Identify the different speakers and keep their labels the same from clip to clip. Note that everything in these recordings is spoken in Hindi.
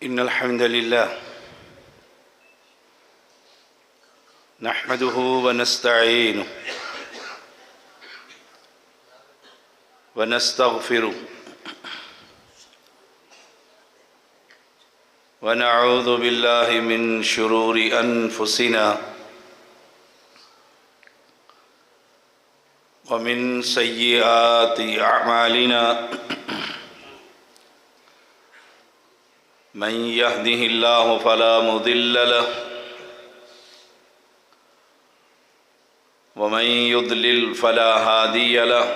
Speaker 1: इन्नल हम्दुलिल्लाह नहमदुहु व नस्तईनुहु व नस्तगफिरुह व नऊज़ु बिल्लाहि मिन शुरूरि अनफुसिना व मिन सय्यिआति अअमालिना मन यहदिहिल्लाहु फला मुदिल्ल लहु व मन युद्लिल फला हादिय लहु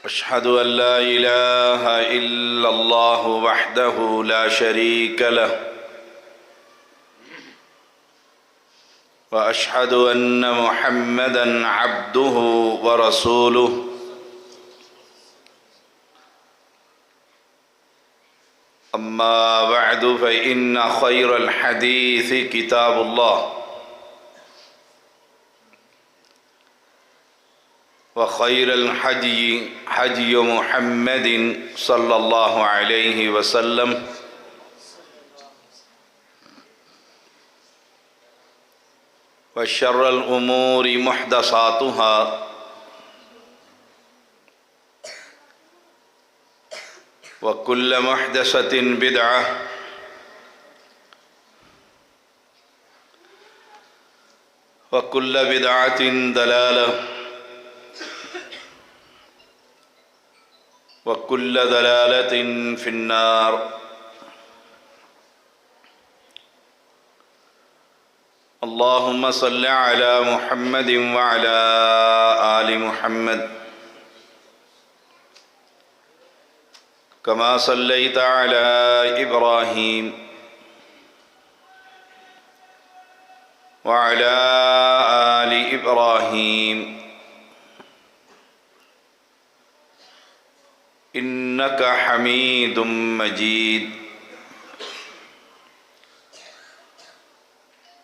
Speaker 1: अशहदु अन ला इलाहा इल्लल्लाहु वहदहु ला शरीक लहु व अशहदु अन्न मुहम्मदन अब्दुहु व रसूलुहु अम्मा बअदु फ़इन्न ख़ैरल हदीस किताबुल्लाह व ख़ैरल हदी हदी मुहम्मदिन सल्लल्लाहु अलैहि वसल्लम व शर्रल उमूरि मुहदसातुहा व कुल्ल मुहदसतिन बिदअह व कुल्ल बिदअतिन दलालह व कुल्ल दलालतिन फिन्नार। अल्लाहुम्मा सल्लि अला मुहम्मदिन व अला आलि मुहम्मद कमा सल्लैता अला इब्राहीम व अला आलि इब्राहीम इन्नका हमीदुम मजीद।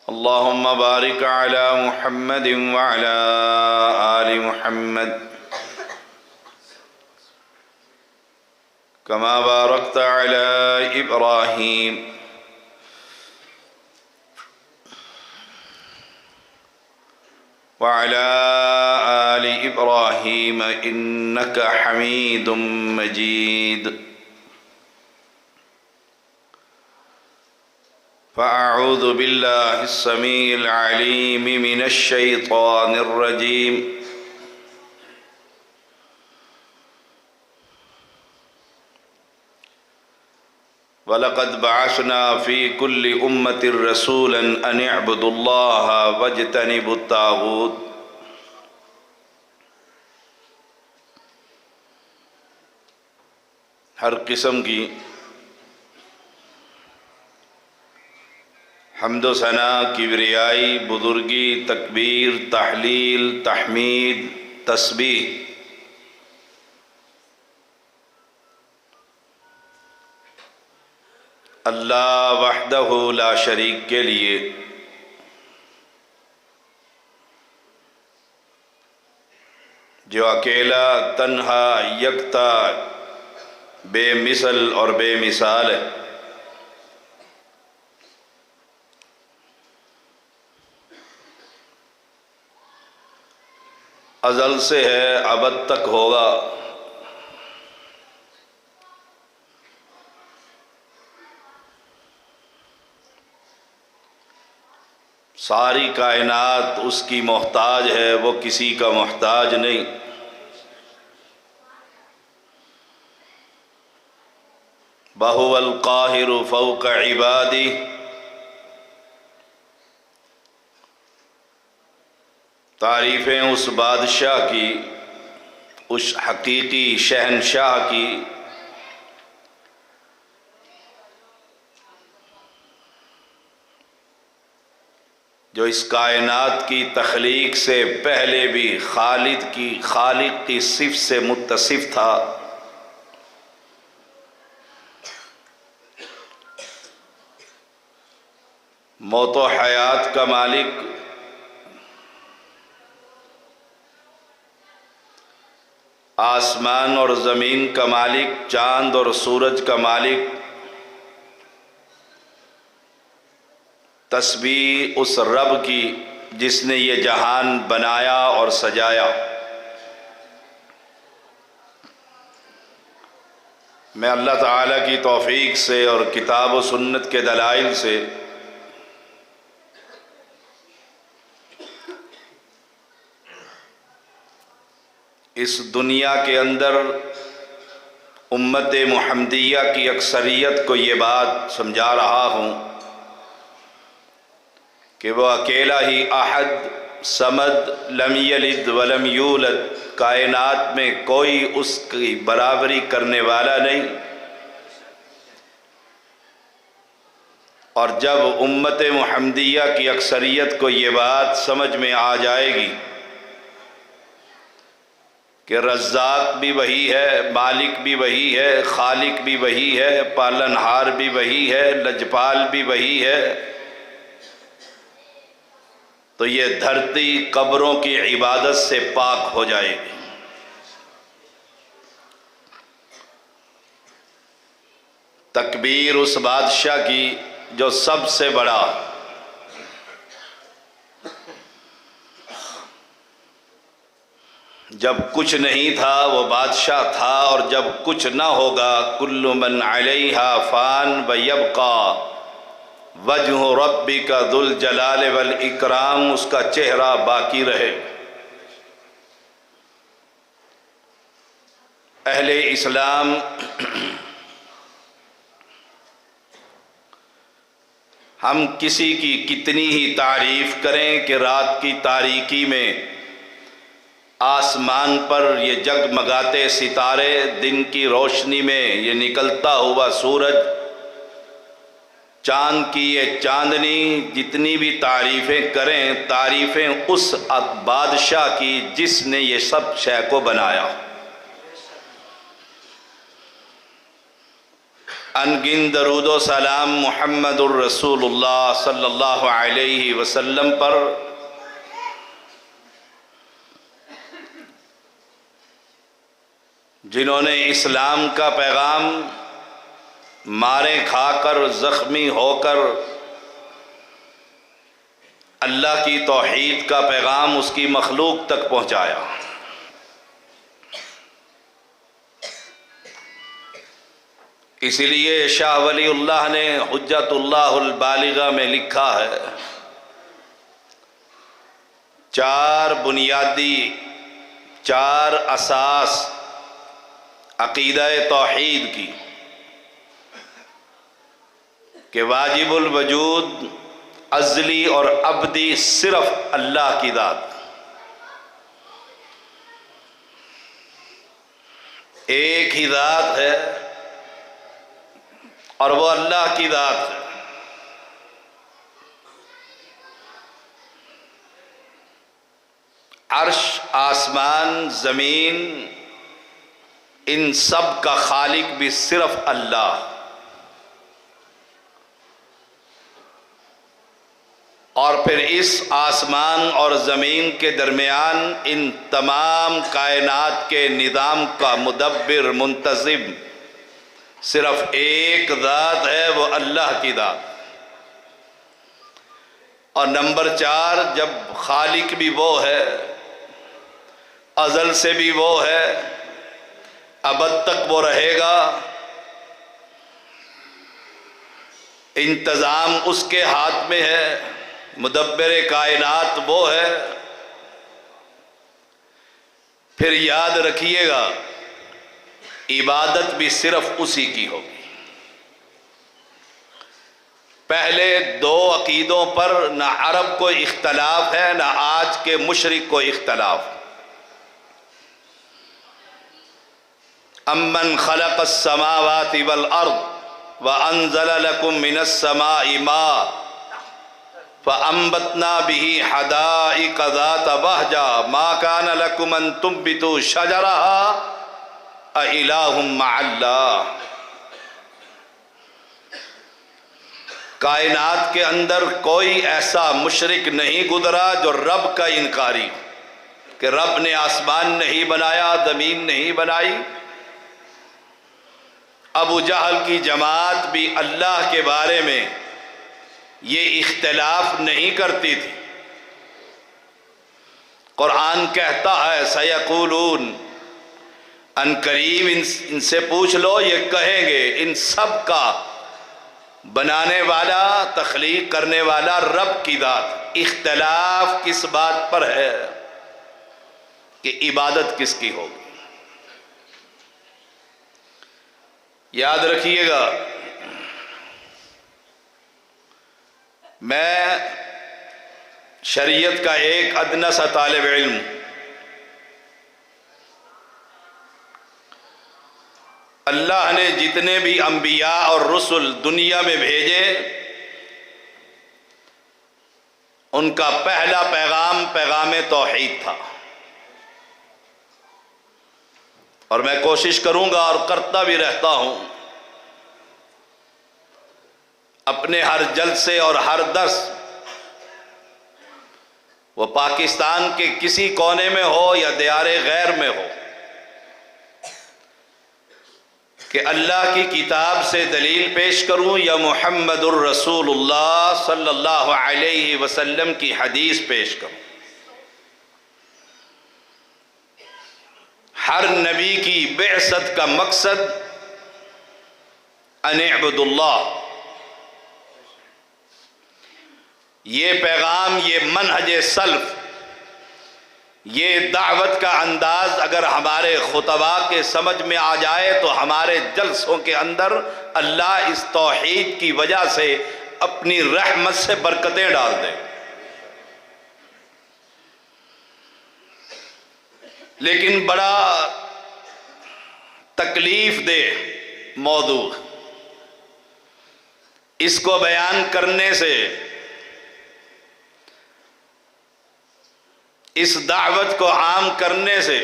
Speaker 1: अल्लाहुम्मा बारिक अला मुहम्मदिन व अला आलि मुहम्मद कमा बारकता अला इब्राहीम व अला आलि इब्राहीम इन्नका हमीदुम मजीद। फ़अऊज़ु बिल्लाहि स्समीइल अलीम मिनश शैतानिर रजीम। वलक़द बअसना फ़ी कुल्लि उम्मतिर रसूलन अन अअ्बुदुल्लाह वज्तनिबुत ताग़ूत। हर किस्म की हम्दो सना, किबरियाई, बुजुर्गी, तकबीर, तहलील, तहमीद, तस्बीह अल्लाह वहदहु ला शरीक के लिए, जो अकेला, तन्हा, यकता, बेमिसल और बेमिसाल है। अज़ल से है, अबद तक होगा। सारी कायनात उसकी मोहताज है, वो किसी का मोहताज नहीं। बहुवल काहिरु फौक इबादी, तारीफ़ें उस बादशाह की, उस हकीकी शहनशाह की जो इस कायनात की तख्लीक से पहले भी खालिक की सिफ़ से मुत्तसिफ़ था। मौत व हयात का मालिक, आसमान और ज़मीन का मालिक, चाँद और सूरज का मालिक, तस्बीह उस रब की जिसने ये जहान बनाया और सजाया। मैं अल्लाह ताला की तौफीक से और किताब व सुन्नत के दलाइल से इस दुनिया के अंदर उम्मत मुहम्मदिया की अक्सरियत को ये बात समझा रहा हूँ कि वह अकेला ही अहद समद लम यलिद वलम यूलद, कायनात में कोई उसकी बराबरी करने वाला नहीं। और जब उम्मत मुहम्मदिया की अक्सरियत को ये बात समझ में आ जाएगी कि रज़्ज़ाक़ भी वही है, मालिक भी वही है, खालिक भी वही है, पालनहार भी वही है, लजपाल भी वही है, तो ये धरती कब्रों की इबादत से पाक हो जाएगी। तकबीर उस बादशाह की जो सबसे बड़ा, जब कुछ नहीं था वो बादशाह था, और जब कुछ ना होगा कुल्लु मन अलैहा फ़ान व यबका वजहु रब्बिका दुल जलाल वल इकराम, उसका चेहरा बाकी रहे। अहले इस्लाम हम किसी की कितनी ही तारीफ करें कि रात की तारीकी में आसमान पर ये जगमगाते सितारे, दिन की रोशनी में ये निकलता हुआ सूरज, चांद की ये चांदनी, जितनी भी तारीफ़ें करें, तारीफ़ें उस बादशाह की जिसने ये सब शय को बनाया। अनगिन दरूदो सलाम मुहम्मदुर रसूलुल्लाह सल्लल्लाहु अलैहि वसल्लम पर, जिन्होंने इस्लाम का पैगाम मारे खाकर, ज़ख्मी होकर अल्लाह की तौहीद का पैगाम उसकी मखलूक तक पहुँचाया। इसीलिए शाह वलीउल्लाह ने हुज्जतुल्लाहुल बालिगा में लिखा है, चार बुनियादी, चार असास अक़ीदा तौहीद की, कि वाजिबुल वजूद अज़ली और अबदी सिर्फ अल्लाह की ज़ात, एक ही ज़ात है और वो अल्लाह की ज़ात है। अर्श, आसमान, ज़मीन, इन सब का खालिक भी सिर्फ अल्लाह। और फिर इस आसमान और ज़मीन के दरमियान इन तमाम कायनात के निज़ाम का मुदब्बिर, मुंतज़िम सिर्फ एक ज़ात है, वो अल्लाह की ज़ात। और नंबर चार, जब खालिक भी वो है, अज़ल से भी वो है, अबद तक वो रहेगा, इंतज़ाम उसके हाथ में है, मुदब्बिर कायनात वो है। फिर याद रखिएगा, इबादत भी सिर्फ उसी की होगी। पहले दो अकीदों पर न अरब को इख्तलाफ है, न आज के मुशरिक को इख्तलाफ। अम्मन खलक़स समावाति वल अर्द व अंज़ल लकुम मिनस समाइ मा फ़अंबतना बिही हदाइक़ ज़ात बहजा मा कान लकुम अन तुंबितू शजरहा अ इलाहुम मअल्लाह। कायनात के अंदर कोई ऐसा मुशरिक नहीं गुजरा जो रब का इनकारी, कि रब ने आसमान नहीं बनाया, ज़मीन नहीं बनाई। अबू जहल की जमात भी अल्लाह के बारे में ये इख्तिलाफ नहीं करती थी। कुरान कहता है सयक़ूलून, अनकरीब इनसे पूछ लो, ये कहेंगे इन सब का बनाने वाला, तख्लीक करने वाला रब की जात। इख्तिलाफ किस बात पर है कि इबादत किसकी होगी। याद रखिएगा, मैं शरीयत का एक अदना सा तालिब इल्म, अल्लाह ने जितने भी अंबिया और रसूल दुनिया में भेजे, उनका पहला पैगाम पैगाम तौहीद था। और मैं कोशिश करूंगा और करता भी रहता हूं, अपने हर जलसे और हर दर्स, वो पाकिस्तान के किसी कोने में हो या दियारे गैर में हो, कि अल्लाह की किताब से दलील पेश करूं या मुहम्मदुर रसूलुल्लाह सल्लल्लाहु अलैहि वसल्लम की हदीस पेश करूं। हर नबी की बेअसत का मकसद अनिअबुदुल्लाह, ये पैगाम, ये मनहज सल्फ, ये दावत का अंदाज अगर हमारे खुतबा के समझ में आ जाए तो हमारे जलसों के अंदर अल्लाह इस तौहीद की वजह से अपनी रहमत से बरकतें डाल दे। लेकिन बड़ा तकलीफ दे मौजू, इसको बयान करने से, इस दावत को आम करने से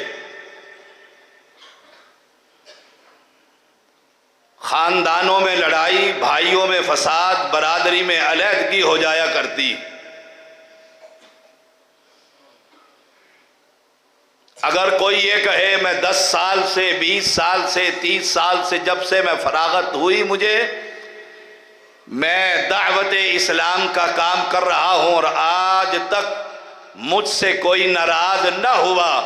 Speaker 1: खानदानों में लड़ाई, भाइयों में फसाद, बरादरी में अलहदगी हो जाया करती। अगर कोई ये कहे मैं 10 साल से, 20 साल से, 30 साल से, जब से मैं फरागत हुई मुझे, मैं दावत इस्लाम का काम कर रहा हूं और आज तक मुझसे कोई नाराज न हुआ,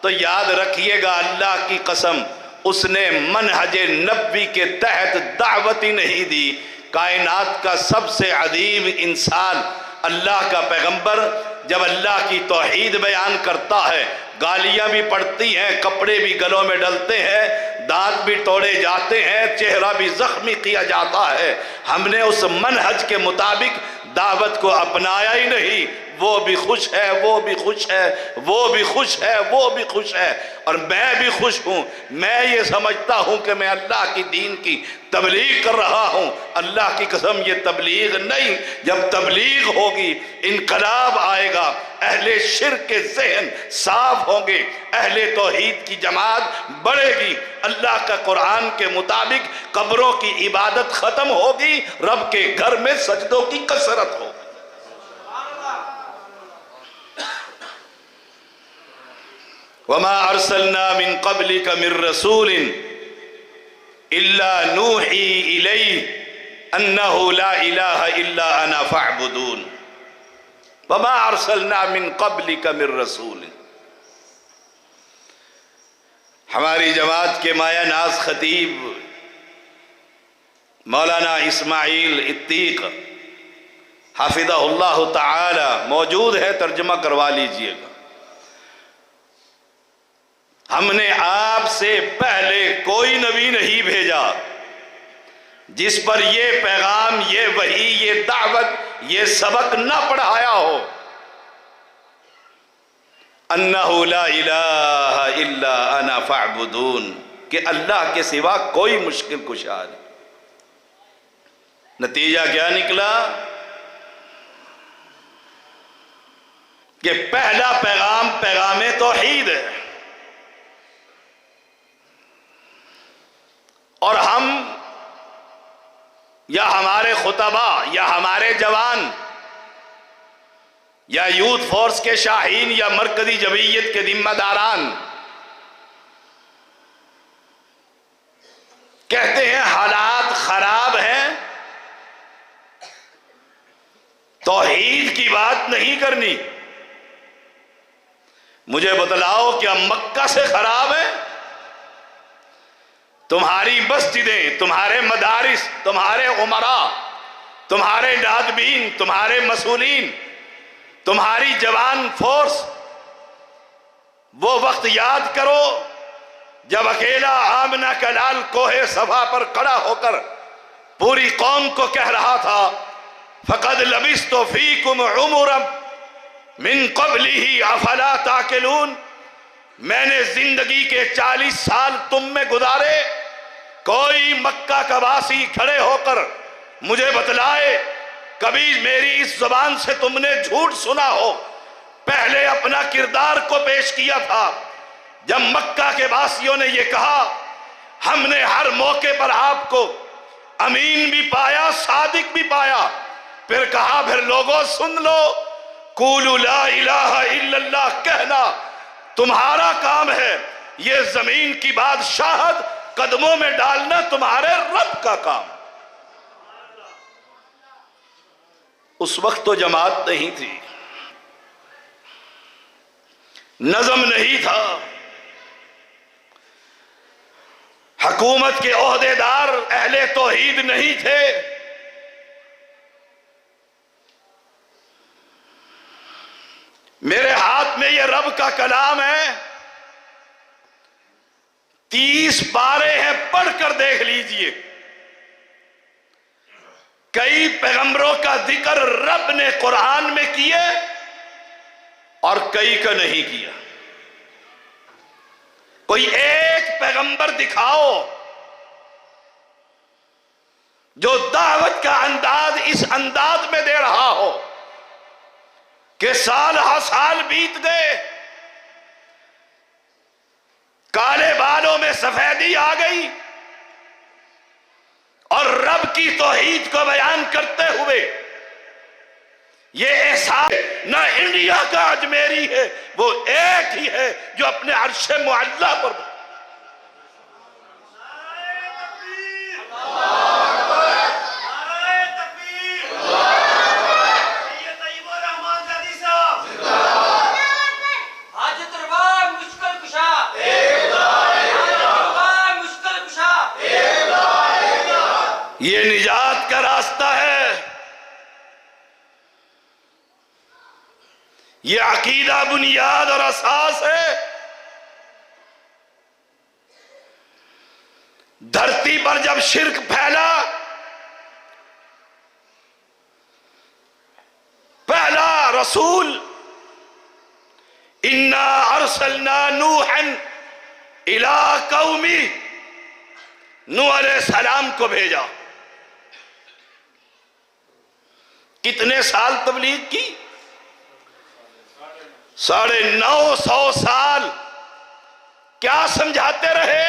Speaker 1: तो याद रखिएगा अल्लाह की कसम, उसने मनहज नबी के तहत दावत ही नहीं दी। कायनात का सबसे अजीम इंसान, अल्लाह का पैगंबर, जब अल्लाह की तौहीद बयान करता है, गालियां भी पड़ती हैं, कपड़े भी गलों में डलते हैं, दांत भी तोड़े जाते हैं, चेहरा भी जख्मी किया जाता है, हमने उस मनहज के मुताबिक दावत को अपनाया ही नहीं। वो भी खुश है, वो भी खुश है, वो भी खुश है, वो भी खुश है, और मैं भी खुश हूं। मैं ये समझता हूं कि मैं अल्लाह की दीन की तबलीग कर रहा हूं। अल्लाह की कसम, ये तबलीग नहीं, जब तबलीग होगी इनकलाब आएगा, अहले शिर्क के ज़हन साफ होंगे, अहले तौहीद की जमात बढ़ेगी, अल्लाह का कुरान के मुताबिक कब्रों की इबादत खत्म होगी, रब के घर में सजदों की कसरत होगी। वमा अरसलना मिन क़ब्लिका मिर रसूलिन इल्ला नूही इलैहि अन्नहु ला इलाहा इल्ला अना फ़अबुदून। वमा अरसलना मिन क़ब्लिका मिर रसूलिन। हमारी जमात के माया नाज खतीब मौलाना इस्माइल इत्तीक हाफिज़हुल्लाह ताला मौजूद है, तर्जुमा करवा लीजिएगा। हमने आपसे पहले कोई नबी नहीं भेजा जिस पर ये पैगाम, ये वही, ये दावत, ये सबक न पढ़ाया हो। अन्नहु ला इलाहा इल्ला अना फ़अबुदून, कि अल्लाह के सिवा कोई मुश्किल कुशा नहीं। नतीजा क्या निकला कि पहला पैगाम पैगाम तौहीद है, और हम या हमारे खुतबा या हमारे जवान या यूथ फोर्स के शाहीन या मरकजी जमीयत के जिम्मेदारान कहते हैं हालात खराब हैं, तौहीद की बात नहीं करनी। मुझे बतलाओ क्या मक्का से खराब है? तुम्हारी मस्जिदें, तुम्हारे मदारिस, तुम्हारे उमरा, तुम्हारे नादबीन, तुम्हारे मसूलीन, तुम्हारी जवान फोर्स, वो वक्त याद करो जब अकेला आमना का लाल कोहे सभा पर खड़ा होकर पूरी कौम को कह रहा था, फकद लबिस्तु फीकुम उमरम मिन क़ब्लिही अफला ताक़िलून, मैंने जिंदगी के 40 साल तुम में गुजारे। कोई मक्का का वासी खड़े होकर मुझे बतलाए कभी मेरी इस जुबान से तुमने झूठ सुना हो। पहले अपना किरदार को पेश किया था जब मक्का के वासियों ने यह कहा, हमने हर मौके पर आपको अमीन भी पाया, सादिक भी पाया। फिर कहा, फिर लोगों सुन लो, कूलू ला इलाहा इल्लल्लाह कहना तुम्हारा काम है, ये जमीन की बादशाहत कदमों में डालना तुम्हारे रब का काम। उस वक्त तो जमात नहीं थी, नज़म नहीं था, हुकूमत के ओहदेदार अहले तौहीद नहीं थे। मेरे हाथ में ये रब का कलाम है, 30 पारे हैं, पढ़कर देख लीजिए। कई पैगंबरों का जिक्र रब ने कुरान में किए और कई का नहीं किया। कोई एक पैगंबर दिखाओ जो दावत का अंदाज इस अंदाज में दे रहा हो कि साल हा साल बीत गए, काले बालों में सफेदी आ गई और रब की तौहीद को बयान करते हुए ये एहसास ना इंडिया का अजमेरी है, वो एक ही है जो अपने अर्शे मुअल्ला पर ये निजात का रास्ता है, ये अकीदा बुनियाद और असास है। धरती पर जब शिर्क फैला, पहला रसूल इन्ना अरसलना नूहन इला कौमी, नूह अलैहिस्सलाम को भेजा। कितने साल तबलीग की? 950 साल। क्या समझाते रहे?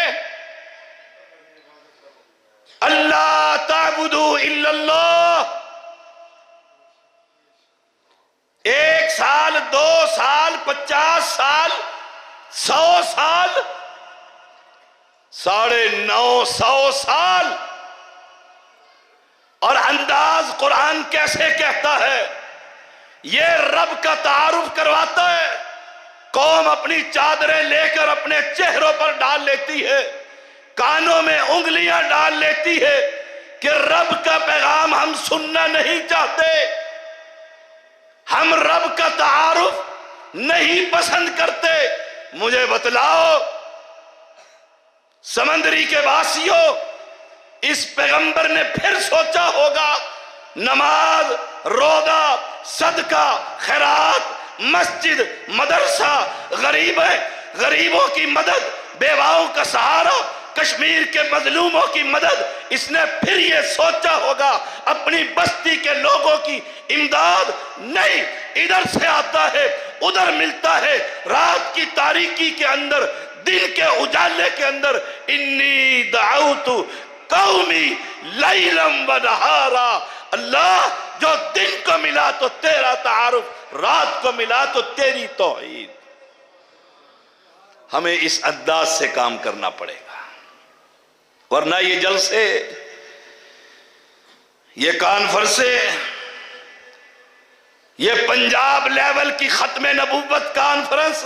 Speaker 1: अल्लाह ताबुदू इल्लल्लाह। 1 साल, 2 साल, 50 साल, 100 साल, 950 साल। और अंदाज कुरान कैसे कहता है, ये रब का तारुफ करवाता है। कौम अपनी चादरें लेकर अपने चेहरों पर डाल लेती है, कानों में उंगलियां डाल लेती है कि रब का पैगाम हम सुनना नहीं चाहते, हम रब का तारुफ नहीं पसंद करते। मुझे बतलाओ समंदरी के वासियों, इस पैगंबर ने फिर सोचा होगा नमाज, रोजा, सदका, खैरात, मस्जिद, मदरसा, गरीबों की मदद, बेवाओं का सहारा, कश्मीर के मजलूमों की मदद, इसने फिर ये सोचा होगा अपनी बस्ती के लोगों की इमदाद नहीं। इधर से आता है, उधर मिलता है, रात की तारीकी के अंदर, दिन के उजाले के अंदर, इन्नी दाऊतु कौमी लैलम व नहारा। अल्लाह, जो दिन को मिला तो तेरा तारुफ, रात को मिला तो तेरी तौहीद। हमें इस अंदाज से काम करना पड़ेगा, वरना ये जलसे, ये कॉन्फ्रेंसें, ये पंजाब लेवल की खत्म नबूवत कॉन्फ्रेंस,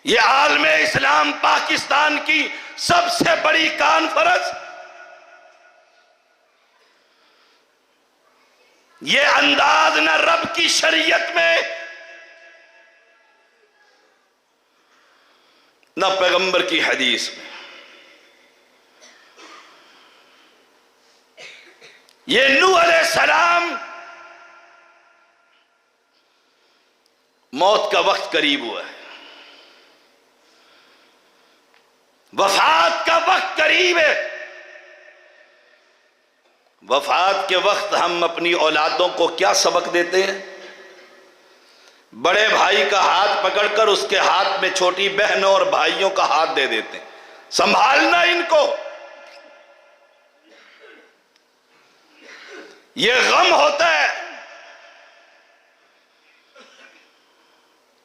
Speaker 1: ये आलम इस्लाम पाकिस्तान की सबसे बड़ी कॉन्फ्रेंस, ये अंदाज न रब की शरीयत में न पैगंबर की हदीस में। ये नूह अलैहिस्सलाम, मौत का वक्त करीब हुआ है, वफात का वक्त करीब है। वफात के वक्त हम अपनी औलादों को क्या सबक देते हैं? बड़े भाई का हाथ पकड़कर उसके हाथ में छोटी बहनों और भाइयों का हाथ दे देते हैं, संभालना इनको। ये गम होता है।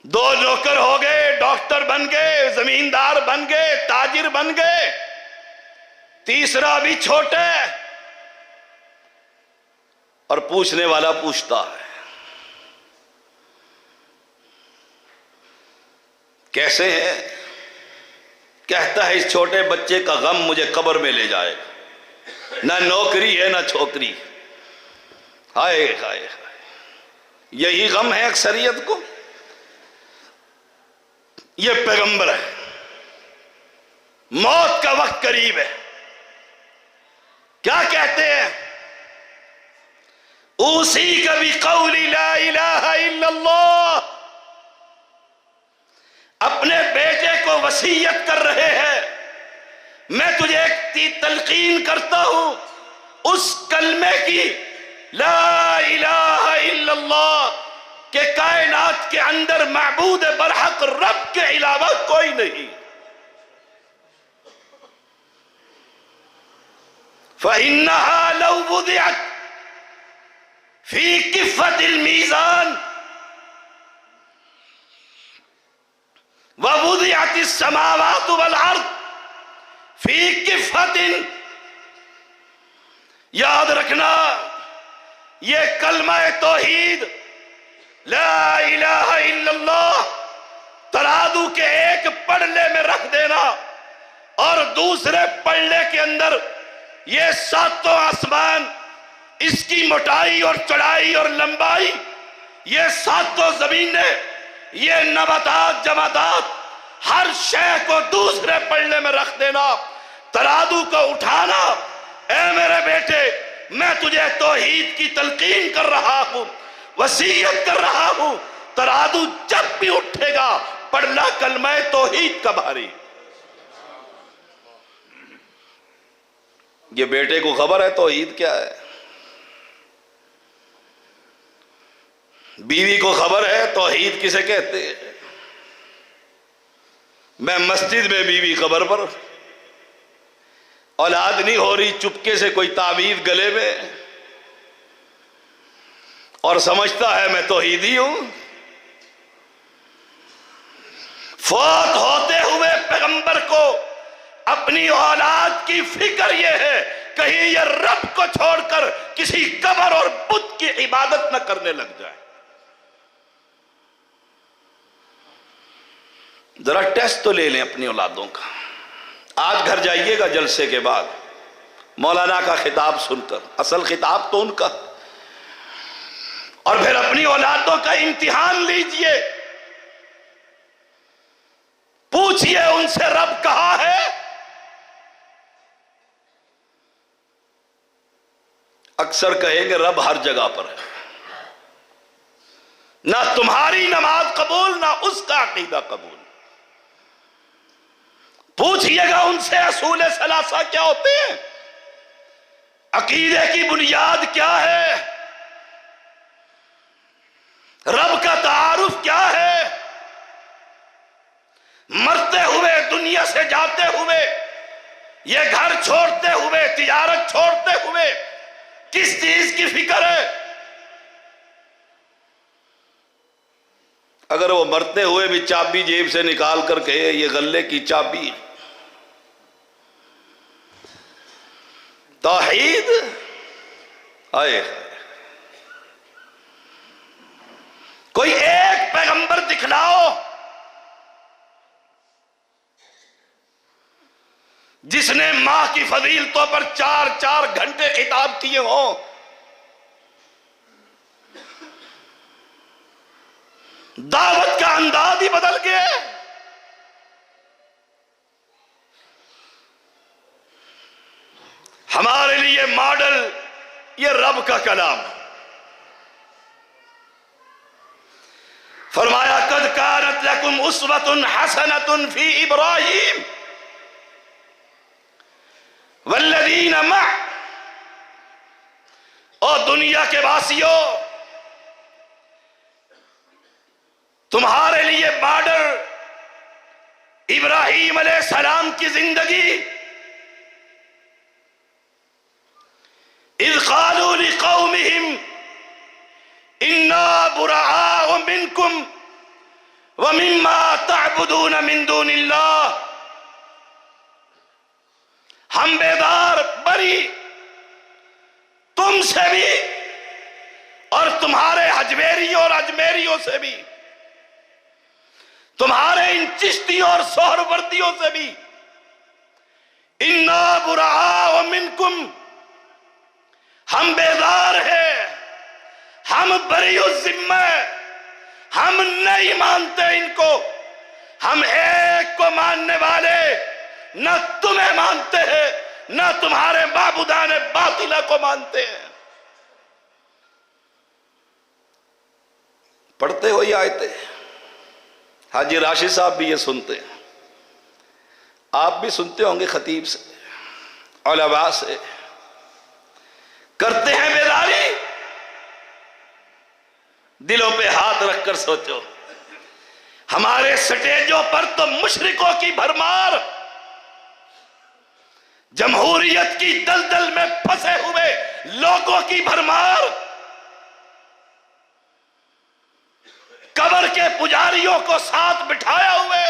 Speaker 1: दो नौकर हो गए, डॉक्टर बन गए, जमींदार बन गए, ताजिर बन गए, तीसरा भी छोटा है और पूछने वाला पूछता है कैसे है? कहता है इस छोटे बच्चे का गम मुझे कब्र में ले जाएगा, ना नौकरी है ना छोकरी। हाय हाय हाय, यही गम है अक्सरियत को। ये पैगंबर है, मौत का वक्त करीब है। क्या कहते हैं? उसी कभी कौली ला इलाहा इल्लल्लाह, अपने बेटे को वसीयत कर रहे हैं, मैं तुझे एक तलकीन करता हूं उस कलमे की, ला इलाहा इल्लल्लाह, के कायनात के अंदर माबूद बरहक रब के अलावा कोई नहीं। फ़इन्नहा लौ वुदिअत फी किफ़तिल मीज़ान व वुदिअतिस समावातु वल अर्द फी किफ़तिन। याद रखना, ये कलमा तौहीद ला इलाहा इल्लल्लाह तराजू के एक पड़ले में रख देना और दूसरे पड़ले के अंदर ये सातों आसमान, इसकी मोटाई और चौड़ाई और लंबाई, ये सातों जमीनें, ये नबातात जमातात, हर शय को दूसरे पड़ले में रख देना, तराजू को उठाना। ऐ मेरे बेटे, मैं तुझे तौहीद की तलकीन कर रहा हूं, वसीयत कर रहा हूं। तराजू जब भी उठेगा, पढ़ना कलमा तौहीद का भारी। ये बेटे को खबर है तौहीद क्या है, बीवी को खबर है तौहीद किसे कहते हैं। मैं मस्जिद में बीवी कब्र पर, औलाद नहीं हो रही, चुपके से कोई ताबीज गले में, और समझता है मैं तौहीदी हूं। फौत होते हुए पैगंबर को अपनी औलाद की फिक्र यह है, कहीं ये रब को छोड़कर किसी कब्र और बुत की इबादत न करने लग जाए। जरा टेस्ट तो ले लें अपनी औलादों का। आज घर जाइएगा जलसे के बाद, मौलाना का खिताब सुनकर, असल खिताब तो उनका, और फिर अपनी औलादों का इम्तिहान लीजिए, पूछिए उनसे रब कहां है। अक्सर कहेंगे रब हर जगह पर है, ना तुम्हारी नमाज कबूल ना उसका अकीदा कबूल। पूछिएगा उनसे असूल सलासा क्या होते हैं, अकीदे की बुनियाद क्या है, रब का तारुफ क्या है। मरते हुए, दुनिया से जाते हुए ये घर छोड़ते हुए, तिजारत छोड़ते हुए किस चीज की फिक्र है? अगर वो मरते हुए भी चाबी जेब से निकाल कर कहे ये गल्ले की चाबी, तौहीद, आए कोई एक पैगंबर दिखलाओ जिसने मां की फजीलतों पर 4-4 घंटे खिताब किए हों। दावत का अंदाज ही बदल गया। हमारे लिए मॉडल ये रब का कलाम। फरमाया कद कानत लकुम उस्वतुन हसनतुन फी इब्राहीम वल्लदीन मअ। और दुनिया के वासियों, तुम्हारे लिए मॉडल इब्राहीम अलैहिस्सलाम की जिंदगी। इज़ क़ालू लिक़ौमिहिम इन्ना बुराअ मिनकुम व मिम्मा तअबुदून मिन दूनिल्लाह। हम बेदार बरी तुमसे भी और तुम्हारे हजमेरियों और अजमेरियों से भी, तुम्हारे इन चिश्तियों और सोहरवर्दियों से भी। इन्ना बुराअ मिनकुम, हम बेदार हैं, हम बरीउज़ ज़िम्मा, हम नहीं मानते इनको। हम एक को मानने वाले न तुम्हें मानते हैं न तुम्हारे माबूदान बातिला को मानते हैं। पढ़ते हो ये आयतें? हाजी राशिद साहब भी ये सुनते हैं, आप भी सुनते होंगे, खतीब से, उलमा से। करते हैं बेदारी? दिलों पे हाथ रखकर सोचो, हमारे स्टेजों पर तो मुशरिकों की भरमार, जमहूरियत की दलदल में फंसे हुए लोगों की भरमार, कब्र के पुजारियों को साथ बिठाया हुए,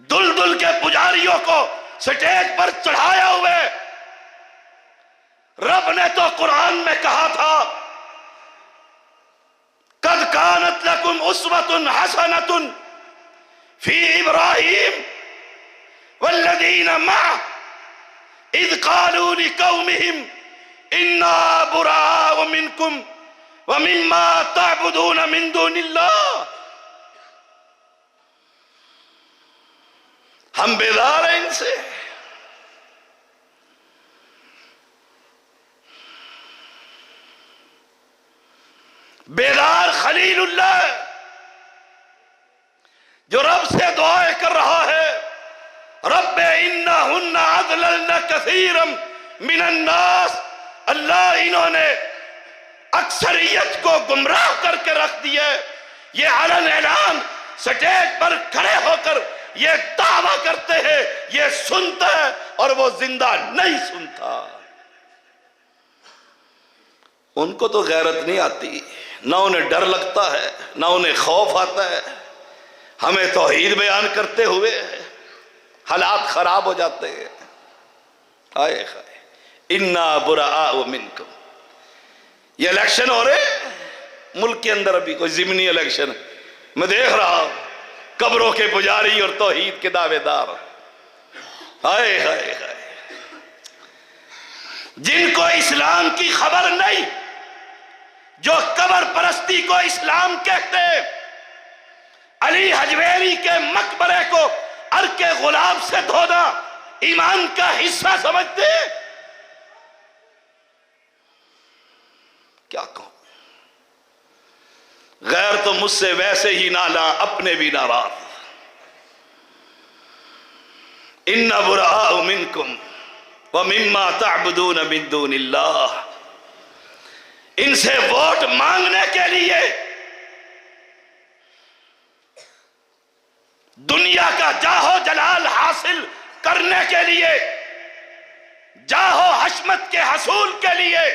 Speaker 1: दुल्दुल के पुजारियों को स्टेज पर चढ़ाया हुए। रब ने तो कुरान में कहा था कद कानत लकुम उस्वतुन हसनतुन फी इब्राहीम वल्लदीन मअ इज़ क़ालू लिक़ौमिहिम इन्ना बुराअ मिनकुम व मिम्मा तअबुदून मिन दूनिल्लाह। हम बेदार हैं इनसे। बेदार खलीलुल्लाह जो रब से दुआएं कर रहा है, रब्बे इन्नहुन्ना अज़लल्ना कसीरम मिनन नास। अल्लाह, इन्होंने अक्सरियत को गुमराह करके रख दिया। ये अलन ऐलान स्टेज पर खड़े होकर ये दावा करते हैं ये सुनता है और वो जिंदा नहीं सुनता। उनको तो गैरत नहीं आती, ना उन्हें डर लगता है, ना उन्हें खौफ आता है। हमें तौहीद बयान करते हुए हालात खराब हो जाते हैं। आए खाए इन्ना बुराअ मिनकुम। ये इलेक्शन हो रहे मुल्क के अंदर, अभी कोई जिमनी इलेक्शन मैं देख रहा हूं, कब्रों के पुजारी और तौहीद के दावेदार। हाय हाय हाय, जिनको इस्लाम की खबर नहीं, जो कब्र परस्ती को इस्लाम कहते, अली हजवेरी के मकबरे को अर्के गुलाब से धोना ईमान का हिस्सा समझते। क्या कहूं, गैर तो मुझसे वैसे ही नाला, अपने भी नाराज। इन्ना बुराअ मिनकुम व मिम्मा तअबुदून मिन दूनिल्लाह। इनसे वोट मांगने के लिए दुनिया का जाहो जलाल हासिल करने के लिए, जाहो हशमत के हसूल के लिए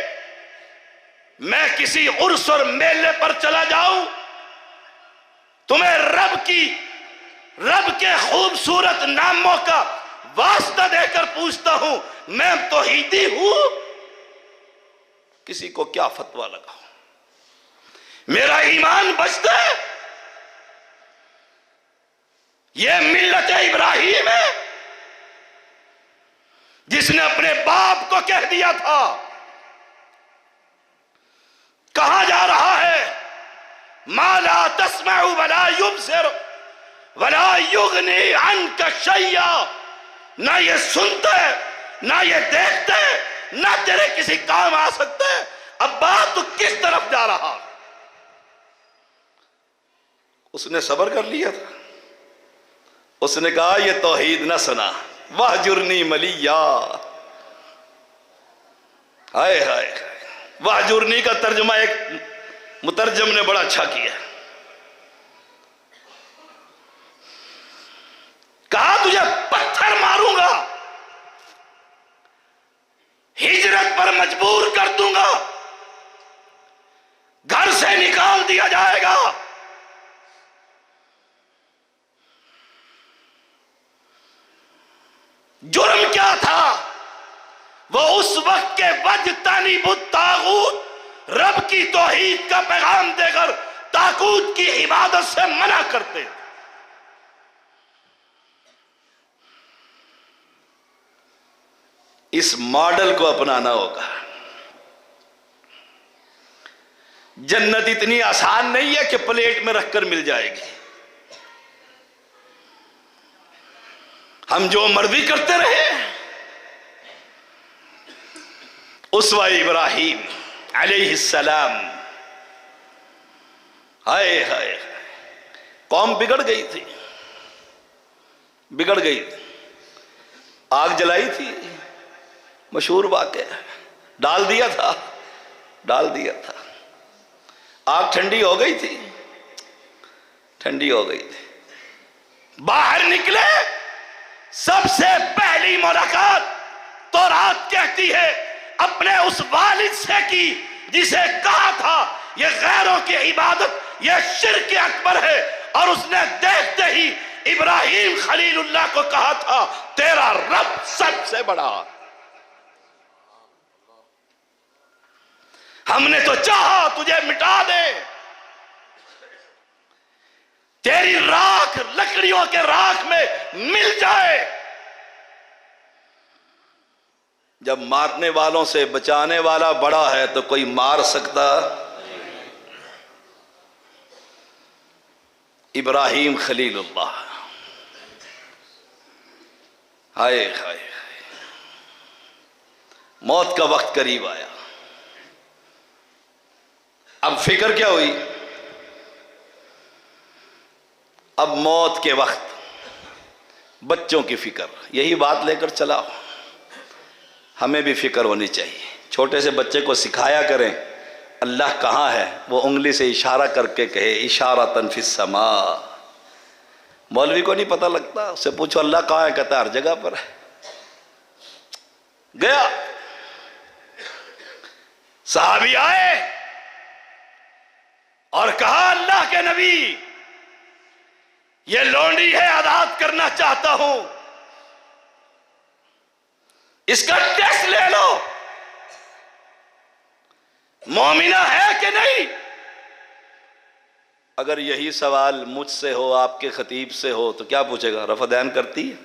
Speaker 1: मैं किसी उर्स और मेले पर चला जाऊं, तुम्हें रब के खूबसूरत नामों का वास्ता देकर पूछता हूं, मैं तौहीदी हूं? किसी को क्या फतवा लगाऊं? मेरा ईमान बचता है? यह मिल्लत इब्राहिम है जिसने अपने बाप को कह दिया था। कहां जा रहा है? माला तस्मउ वला युबसिर वला युगनी अन्का शैया। ना ये सुनते, ना ये देखते, ना तेरे किसी काम आ सकते। अब्बा तू किस तरफ जा रहा? उसने सब्र कर लिया था। उसने कहा ये तौहीद ना सुना, वाहजुरनी मलिया। हाय हाय, वाहजुरनी का तर्जुमा एक मुतरजम ने बड़ा अच्छा किया। कहा तुझे पत्थर मारूंगा, हिजरत पर मजबूर कर दूंगा, घर से निकाल दिया जाएगा। जुर्म क्या था? वो उस वक्त के वजतानी तागूत रब की तौहीद का पैगाम देकर तागूत की इबादत से मना करते। इस मॉडल को अपनाना होगा। जन्नत इतनी आसान नहीं है कि प्लेट में रखकर मिल जाएगी। हम जो मर्जी करते रहे। उसवा इब्राहिम अलैहिस्सलाम, हाय हाय, कौम बिगड़ गई थी, बिगड़ गई थी। आग जलाई थी, मशहूर वाक़या, डाल दिया था, डाल दिया था। आग ठंडी हो गई थी, ठंडी हो गई थी। बाहर निकले, सबसे पहली मुलाकात तौरात कहती है अपने उस वालिद से की जिसे कहा था यह गैरों की इबादत, यह शिर्क अकबर है। और उसने देखते ही इब्राहिम खलीलुल्लाह को कहा था तेरा रब सबसे बड़ा। हमने तो चाहा तुझे मिटा दे, तेरी राख लकड़ियों के राख में मिल जाए। जब मारने वालों से बचाने वाला बड़ा है तो कोई मार सकता? इब्राहिम खलीलुल्लाह, हाय हाय, मौत का वक्त करीब आया। अब फिक्र क्या हुई? अब मौत के वक्त बच्चों की फिक्र, यही बात लेकर चलाओ। हमें भी फिक्र होनी चाहिए। छोटे से बच्चे को सिखाया करें अल्लाह कहाँ है, वो उंगली से इशारा करके कहे इशारतन फिस समा। मौलवी को नहीं पता लगता, उससे पूछो अल्लाह कहाँ है, कहता हर जगह पर है। गया, सहाबी आए और कहा अल्लाह के नबी ये लोंडी है, आजाद करना चाहता हूं, इसका टेस्ट ले लो, मोमिना है कि नहीं। अगर यही सवाल मुझसे हो, आपके खतीब से हो, तो क्या पूछेगा? रफ़दैन करती है?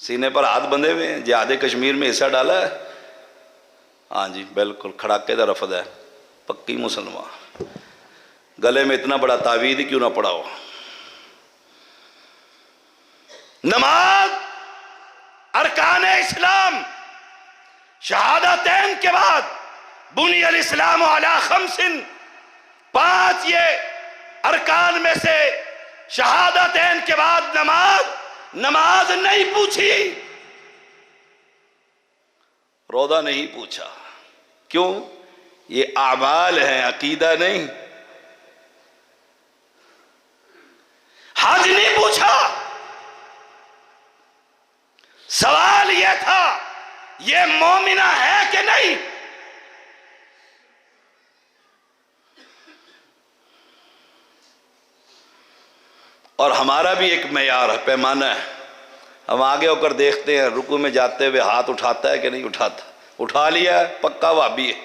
Speaker 1: सीने पर हाथ बंधे हुए हैं, जिहाद कश्मीर में हिस्सा डाला है? हाँ जी बिल्कुल, खड़ाकेदार रफ़दैन, पक्की मुसलमान। गले में इतना बड़ा तावीज़ क्यों ना पड़ा हो। नमाज अरकान इस्लाम, शहादतैन के बाद बुनियल इस्लाम अला खम्सिन, 5 ये अरकान में से शहादतैन के बाद नमाज नहीं पूछी, रोदा नहीं पूछा। क्यों? ये आमाल हैं, अकीदा नहीं। हज नहीं पूछा, ये मोमिना है कि नहीं? और हमारा भी एक मेयार है, पैमाना है। हम आगे होकर देखते हैं, रुकू में जाते हुए हाथ उठाता है कि नहीं उठाता। उठा लिया है, पक्का वाबी है।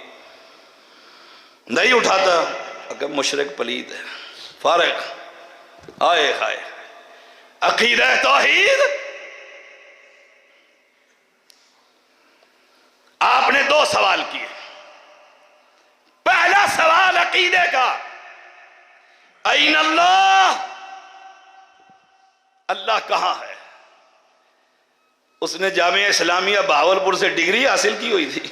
Speaker 1: नहीं उठाता, अगर मुशरिक पलीद है, फारिग। आए हाय, अकीदा तौहीद। आपने दो सवाल किए। पहला सवाल अकीदे का, ऐन अल्लाह, अल्लाह कहां है? उसने जामिया इस्लामिया बावलपुर से डिग्री हासिल की हुई थी,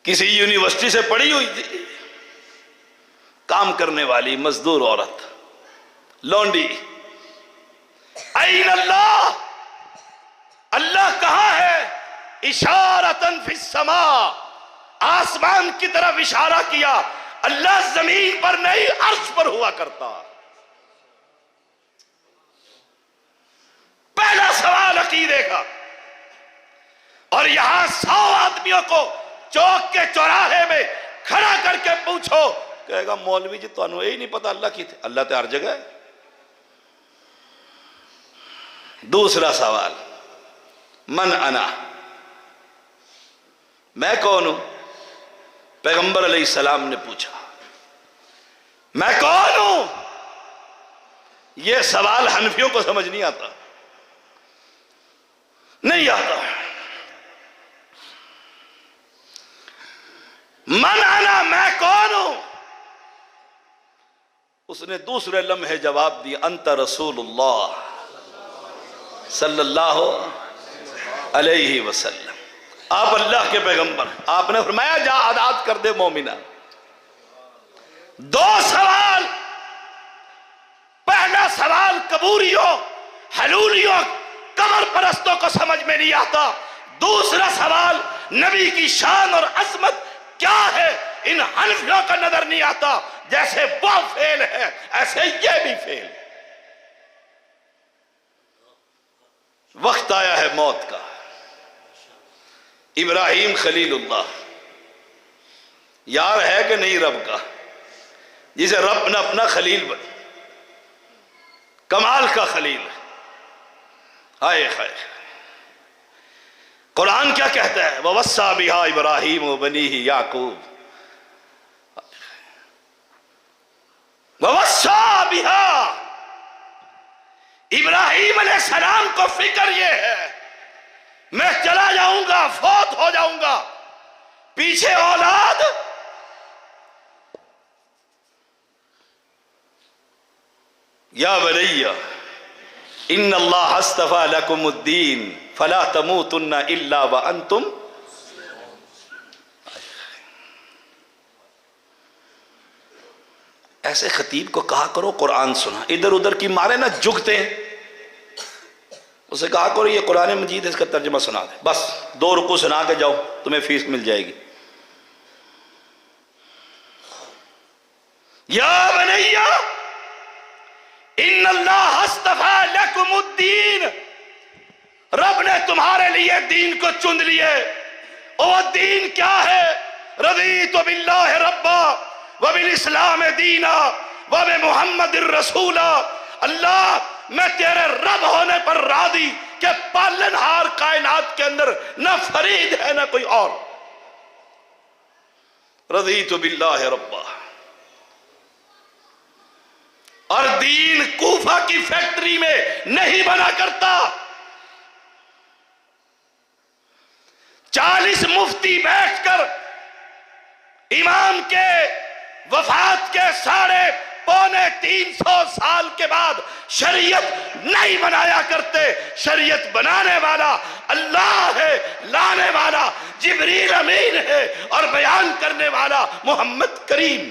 Speaker 1: किसी यूनिवर्सिटी से पढ़ी हुई थी, काम करने वाली मजदूर औरत, लौंडी। ऐन अल्लाह, अल्लाह कहां है? इशारतन फिस समा, आसमान की तरफ इशारा किया। अल्लाह जमीन पर नहीं, अर्श पर हुआ करता। पहला सवाल अकीदे का। और यहां 100 आदमियों को चौक के चौराहे में खड़ा करके पूछो, कहेगा मौलवी जी तुहानू यही नहीं पता अल्लाह की थे? अल्लाह तो हर जगह है। दूसरा सवाल, मन अना, मैं कौन हूं? पैगंबर अलैहिस्सलाम ने पूछा, मैं कौन हूं? यह सवाल हनफियों को समझ नहीं आता, नहीं आता। मन आना, मैं कौन हूं? उसने दूसरे लम्हे जवाब दिया, अंत रसूलुल्लाह सल्लल्लाहु अलैहि वसल्लम, आप अल्लाह के पैगंबर। आपने फरमाया जा आजाद कर दे मोमिना। दो सवाल। पहला सवाल कबूरियों, हलूलियों, कमर परस्तों को समझ में नहीं आता। दूसरा सवाल, नबी की शान और अजमत क्या है, इन हनफियों का नजर नहीं आता। जैसे वो फेल है, ऐसे ये भी फेल। वक्त आया है मौत का। इब्राहिम खलीलुल्लाह यार है कि नहीं रब का, जिसे रब ने अपना खलील बना, कमाल का खलील। हाय हाय, कुरान क्या कहता है? ववस्सा बिहा इब्राहिम व बनीही याकूब, ववस्सा बिहा। इब्राहिम अलैहिस्सलाम को फिक्र यह है, मैं चला जाऊंगा, फौत हो जाऊंगा, पीछे औलाद। या बनैया इन्नल्लाह अस्तफा लकुमुद्दीन फला तमूतुन्ना इल्ला व अंतुम। ऐसे खतीब को कहा करो कुरान सुना, इधर उधर की मारे ना जुगते हैं। उसे कहा करो ये कुरान मजीद है, इसका तर्जुमा सुना दे, बस 2 रुकू सुना के जाओ, तुम्हें फीस मिल जाएगी। या बनैया इन्नल्लाह अस्तफा लकुमुद्दीन, रब ने तुम्हारे लिए दीन को चुन लिए। और दीन क्या है? रज़ीतु बिल्लाहि रब्बा व बिल इस्लाम दीना व बि मुहम्मदिर रसूला। अल्लाह, मैं तेरे रब होने पर राजी के पालनहार कायनात के अंदर न फरीद है न कोई और। रज़ीतु बिल्लाहि रब्बा। और दीन कूफा की फैक्ट्री में नहीं बना करता। 40 मुफ्ती बैठकर इमाम के वफात के 350 साल के बाद शरीयत नहीं बनाया करते। शरीयत बनाने वाला अल्लाह है, लाने वाला जिब्रील अमीन है, और बयान करने वाला मोहम्मद करीम।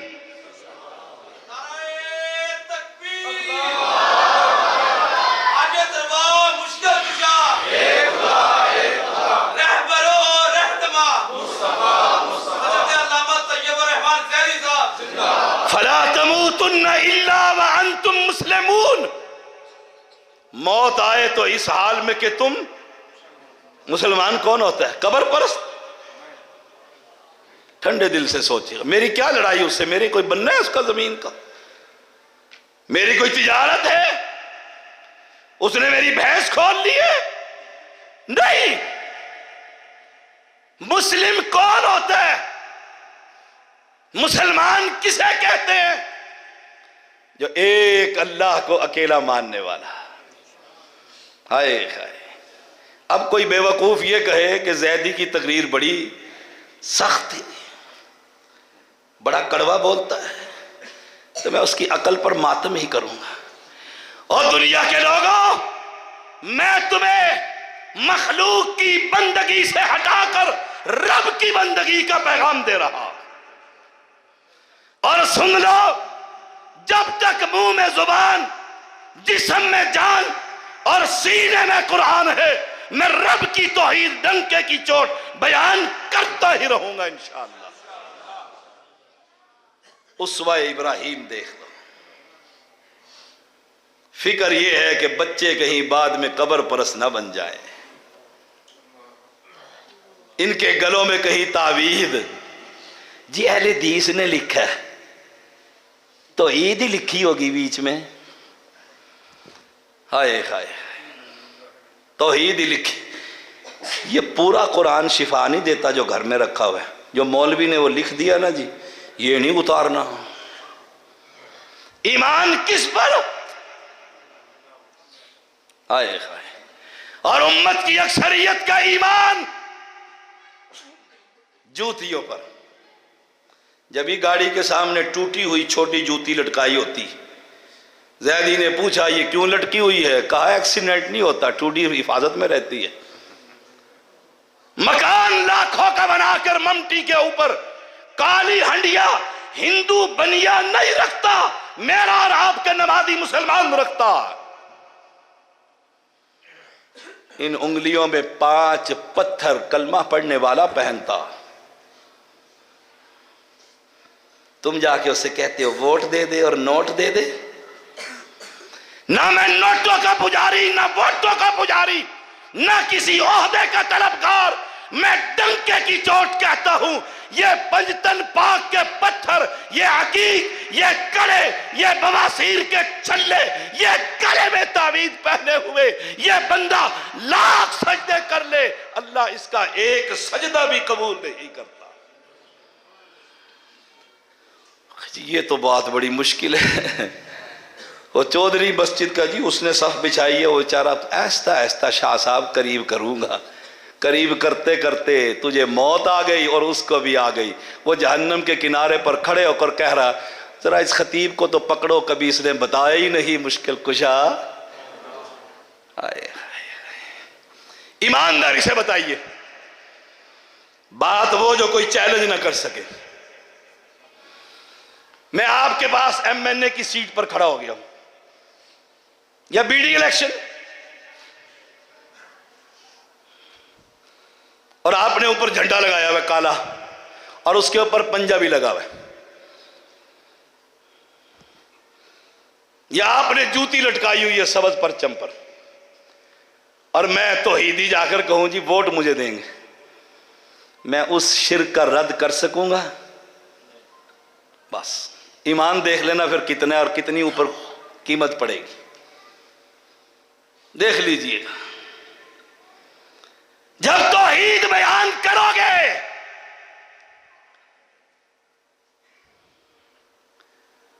Speaker 1: फला तमूतुन्ना इल्ला व अंतुम मुस्लिमून। मौत आए तो इस हाल में कि तुम मुसलमान कौन होता है? कब्र परस्त। ठंडे दिल से सोचिए, मेरी क्या लड़ाई उससे? मेरी कोई बनना है उसका जमीन का? मेरी कोई तिजारत है? उसने मेरी भैंस खोल ली है? नहीं। मुस्लिम कौन होता है? मुसलमान किसे कहते हैं? जो एक अल्लाह को अकेला मानने वाला। हाय हाय। अब कोई बेवकूफ ये कहे कि जैदी की तकरीर बड़ी सख्त थी, बड़ा कड़वा बोलता है, तो मैं उसकी अकल पर मातम ही करूंगा। और दुनिया के लोगों, मैं तुम्हें मखलूक की बंदगी से हटाकर रब की बंदगी का पैगाम दे रहा। और सुन लो, जब तक मुंह में जुबान, जिस्म में जान और सीने में कुरान है, मैं रब की तौहीद डंके की चोट बयान करता ही रहूंगा इंशाअल्लाह। उसवा इब्राहिम देख लो। फिक्र यह है कि बच्चे कहीं बाद में कब्र परस्त ना बन जाए, इनके गलों में कहीं तावीज़ जी अहले हदीस ने लिखा है, तो ईद ही लिखी होगी बीच में। हाय हाय, तौहीद ही लिखी। ये पूरा कुरान शिफा नहीं देता जो घर में रखा हुआ है। जो मौलवी ने वो लिख दिया ना जी, ये नहीं उतारना। ईमान किस पर? हाय हाय। और उम्मत की अक्सरियत का ईमान जूतियों पर। जब ही गाड़ी के सामने टूटी हुई छोटी जूती लटकाई होती, जैदी ने पूछा ये क्यों लटकी हुई है? कहा एक्सीडेंट नहीं होता, टूटी हिफाजत में रहती है। मकान लाखों का बनाकर ममटी के ऊपर काली हंडिया हिंदू बनिया नहीं रखता, मेरा और आपका नमाजी मुसलमान रखता। इन उंगलियों में 5 पत्थर कलमा पढ़ने वाला पहनता। तुम जाके उससे कहते हो वोट दे दे और नोट दे दे। ना मैं नोटों का पुजारी, ना वोटों का पुजारी, ना किसी ओहदे का तलबगार। मैं डंके की चोट कहता हूं, ये पंजतन पाक के पत्थर, ये अकीक, ये कड़े, ये बवासीर के छल्ले, ये गले में तावीज पहने हुए ये बंदा लाख सजदे कर ले, अल्लाह इसका एक सजदा भी कबूल नहीं करता। ये तो बात बड़ी मुश्किल है। वो चौधरी मस्जिद का जी, उसने सफ बिछाई है, वो बेचारा ऐसा ऐसा शाह साहब करीब करूंगा, करीब करते करते तुझे मौत आ गई और उसको भी आ गई। वो जहन्नम के किनारे पर खड़े होकर कह रहा, जरा इस खतीब को तो पकड़ो, कभी इसने बताया ही नहीं मुश्किल कुशा। ईमानदारी से बताइए, बात वो जो कोई चैलेंज ना कर सके। मैं आपके पास एमएनए की सीट पर खड़ा हो गया हूं, या बीडी इलेक्शन, और आपने ऊपर झंडा लगाया हुआ काला और उसके ऊपर पंजा भी लगा हुआ है, या आपने जूती लटकाई हुई है सबज परचम पर, और मैं तौहीदी जाकर कहूं जी वोट मुझे देंगे, मैं उस शिर्क का रद्द कर सकूंगा? बस ईमान देख लेना फिर कितना और कितनी ऊपर कीमत पड़ेगी, देख लीजिएगा। जब तौहीद बयान करोगे,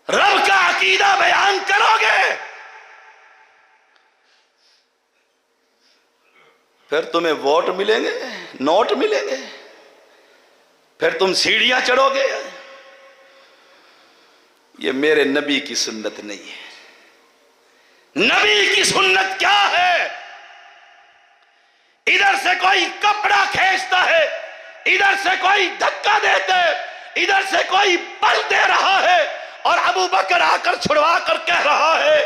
Speaker 1: रब का अकीदा बयान करोगे, फिर तुम्हें वोट मिलेंगे, नोट मिलेंगे, फिर तुम सीढ़ियां चढ़ोगे। ये मेरे नबी की सुन्नत नहीं है। नबी की सुन्नत क्या है? इधर से कोई कपड़ा खींचता है, इधर से कोई धक्का देते, इधर से कोई बल दे रहा है, और अबू बकर आकर छुड़वा कर कह रहा है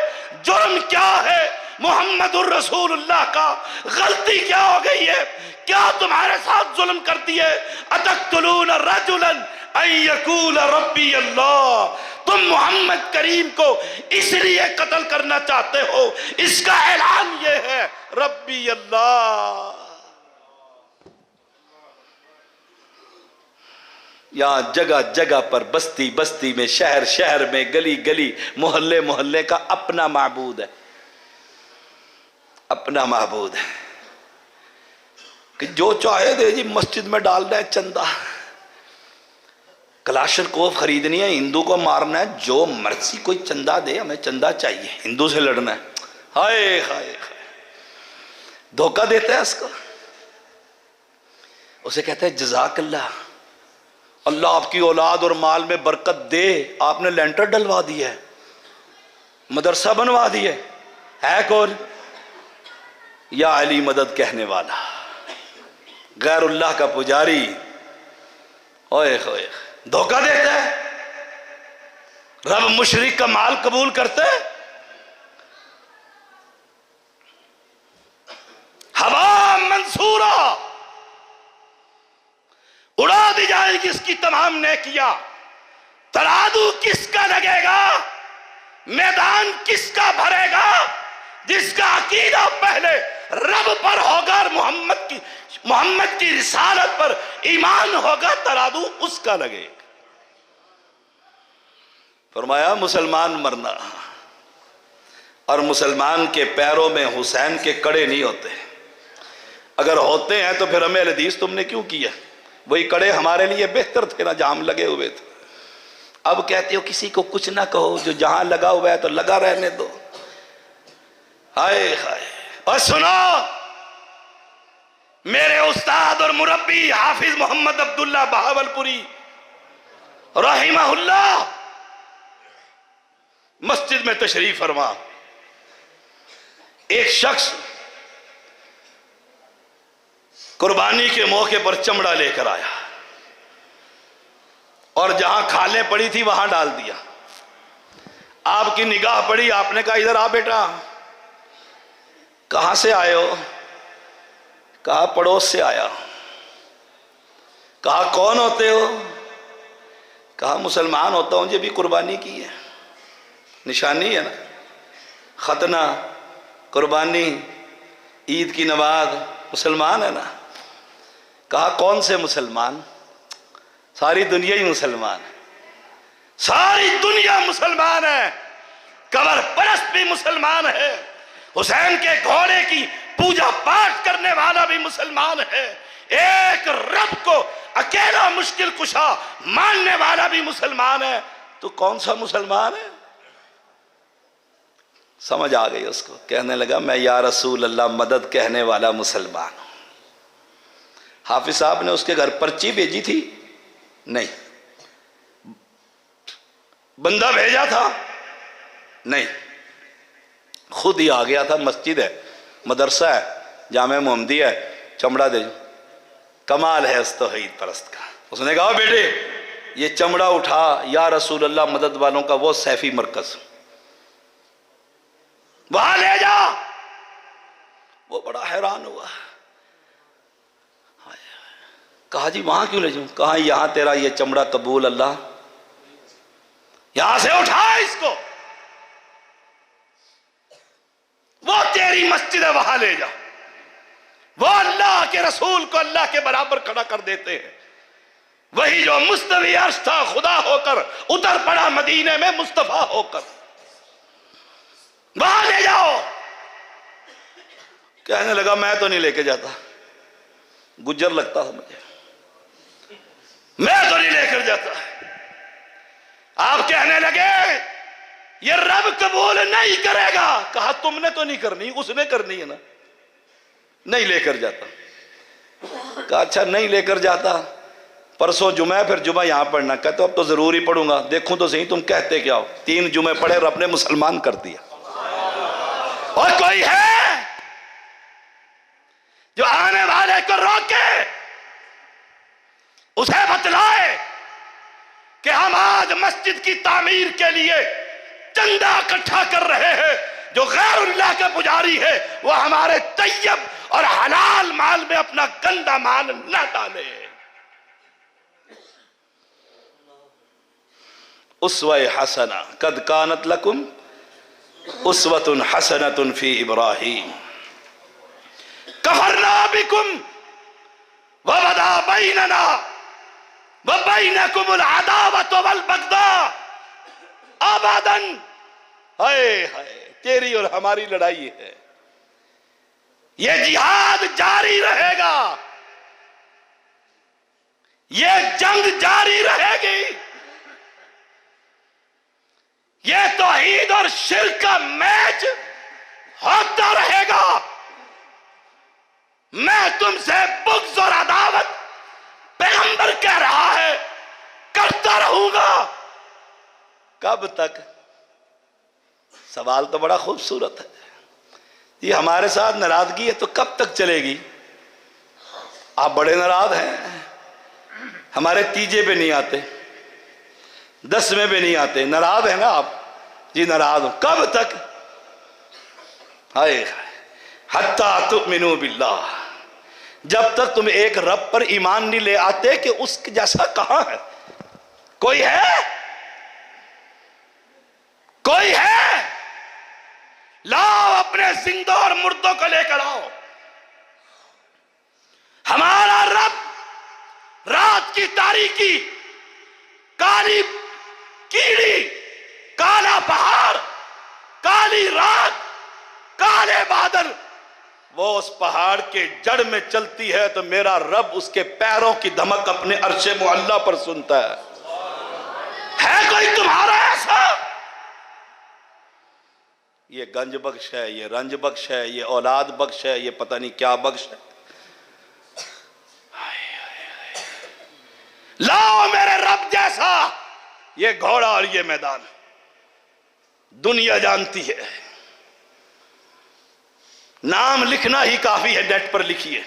Speaker 1: जुर्म क्या है? मुहम्मदुर रसूलुल्लाह का गलती क्या हो गई है? क्या तुम्हारे साथ जुल्म कर दिए? अतक़्तुलून रजुलन अन यक़ूल रब्बी अल्लाह, तुम मोहम्मद करीम को इसलिए कत्ल करना चाहते हो, इसका ऐलान ये है रब्बी अल्लाह। यहाँ जगह जगह पर, बस्ती बस्ती में, शहर शहर में, गली गली, मोहल्ले मोहल्ले का अपना माबूद है, अपना माबूद है कि जो चाहे दे जी, मस्जिद में डालना है चंदा, कलाशनकोव खरीदनी है, हिंदू को मारना है, जो मर्जी कोई चंदा दे, हमें चंदा चाहिए, हिंदू से लड़ना है। हाय हाय हाय, धोखा देता है उसको, उसे कहते हैं जज़ाकल्लाह, अल्लाह आपकी औलाद और माल में बरकत दे, आपने लेंटर डलवा दिया है, मदरसा बनवा दिया है कौन? या अली मदद कहने वाला, गैरुल्लाह का पुजारी। ओए होए, धोखा देता है। रब मुशरिक का माल कबूल करते है? हवा मंसूरा, उड़ा दी जाएगी इसकी तमाम नेकियां, तराजू किसका लगेगा, मैदान किसका भरेगा? जिसका अकीदा पहले रब पर होगा और मोहम्मद की रिसालत पर ईमान होगा, तराजू उसका लगेगा। फरमाया मुसलमान मरना, और मुसलमान के पैरों में हुसैन के कड़े नहीं होते, अगर होते हैं तो फिर हमें हदीस तुमने क्यों किया? वही कड़े हमारे लिए बेहतर थे ना, जाम लगे हुए थे। अब कहते हो किसी को कुछ ना कहो, जो जहां लगा हुआ है तो लगा रहने दो। हाय हाय। और सुनो, मेरे उस्ताद और मुरब्बी हाफिज मोहम्मद अब्दुल्ला बहावलपुरी रहिमहुल्लाह मस्जिद में तशरीफ फरमा, एक शख्स कुर्बानी के मौके पर चमड़ा लेकर आया और जहां खालें पड़ी थी वहां डाल दिया। आपकी निगाह पड़ी, आपने कहा इधर आ बेटा। कहां से आए हो? कहा पड़ोस से आया। कहा कौन होते हो? कहा मुसलमान होता हूं, ये भी कुर्बानी की है, निशानी है ना, खतना, कुर्बानी, ईद की नमाज, मुसलमान है ना। कहा कौन से मुसलमान? सारी दुनिया ही मुसलमान है, सारी दुनिया मुसलमान है, कबर परस्त भी मुसलमान है, हुसैन के घोड़े की पूजा पाठ करने वाला भी मुसलमान है, एक रब को अकेला मुश्किल कुशा मानने वाला भी मुसलमान है। तो कौन सा मुसलमान है? समझ आ गई उसको। कहने लगा मैं या रसूल अल्लाह मदद कहने वाला मुसलमान हूं। हाफिज साहब ने उसके घर पर्ची भेजी थी? नहीं। बंदा भेजा था? नहीं, खुद ही आ गया था। मस्जिद है, मदरसा है, जामे मोहम्मदी है, चमड़ा दे। कमाल है उस तौहीद परस्त का। उसने कहा बेटे ये चमड़ा उठा, या रसूल अल्लाह मदद वालों का वो सैफी मरकज, वहां ले जा। वो बड़ा हैरान हुआ, कहा जी वहां क्यों ले जाऊं? कहा यहां तेरा ये चमड़ा कबूल, अल्लाह यहां से उठा इसको, वो तेरी मस्जिद है, वहां ले जा। वो अल्लाह के रसूल को अल्लाह के बराबर खड़ा कर देते हैं। वही जो मुस्तवी अर्श था खुदा होकर उतर पड़ा मदीने में मुस्तफा होकर, वहां ले जाओ। कहने लगा मैं तो नहीं लेके जाता, गुज्जर लगता था मुझे, मैं तो नहीं लेकर जाता। आप कहने लगे ये रब कबूल नहीं करेगा। कहा तुमने तो नहीं करनी, उसने करनी है ना। नहीं लेकर जाता। कहा अच्छा नहीं लेकर जाता, परसों जुमा, फिर जुमा यहां पढ़ना। कहते अब तो जरूर ही पढ़ूंगा, देखूं तो सही तुम कहते क्या हो। 3 जुमे पढ़े और अपने मुसलमान कर दिया। और कोई है जो आने वाले को रोके, उसे बतलाए कि हम आज मस्जिद की तामीर के लिए चंदा इकट्ठा कर रहे हैं। जो गैरुल्लाह का पुजारी है वो हमारे तैयब और हलाल माल में अपना गंदा माल न डाले। उस्वा हसना कद कानत लकुम उस्वतुन हसनतुन फी इब्राहीम कफरना बिकुम वबदा बैनना वबैनकुमुल अदावत वल बगदा अबदन। हाय हाय, तेरी और हमारी लड़ाई है, ये जिहाद जारी रहेगा, ये जंग जारी रहेगी, ये तौहीद और शिर्क का मैच होता रहेगा। मैं तुमसे बुग़्ज़ और अदावत पैगंबर कह रहा है करता रहूंगा। कब तक? सवाल तो बड़ा खूबसूरत है। ये हमारे साथ नाराजगी है तो कब तक चलेगी? आप बड़े नाराज हैं, हमारे तीजे पे नहीं आते, 10वें पे नहीं आते, नाराज है ना आप जी? नाराज हो। कब तक? हाय हत्ता तुमिनु बिल्लाह, जब तक तुम एक रब पर ईमान नहीं ले आते कि उसके जैसा कहां है। कोई है? कोई है? लाओ अपने जिंदों और मुर्दों को लेकर आओ। हमारा रब रात की तारीकी, काली कीड़ी, काला पहाड़, काली रात, काले बादल, वो उस पहाड़ के जड़ में चलती है तो मेरा रब उसके पैरों की धमक अपने अर्शे मुअल्ला पर सुनता है कोई तुम्हारा ऐसा? ये गंज बख्श है, ये रंज बख्श है, ये औलाद बख्श है, ये पता नहीं क्या बख्श है। लाओ मेरे रब जैसा ये घोड़ा और ये मैदान। दुनिया जानती है, नाम लिखना ही काफी है, नेट पर लिखिए,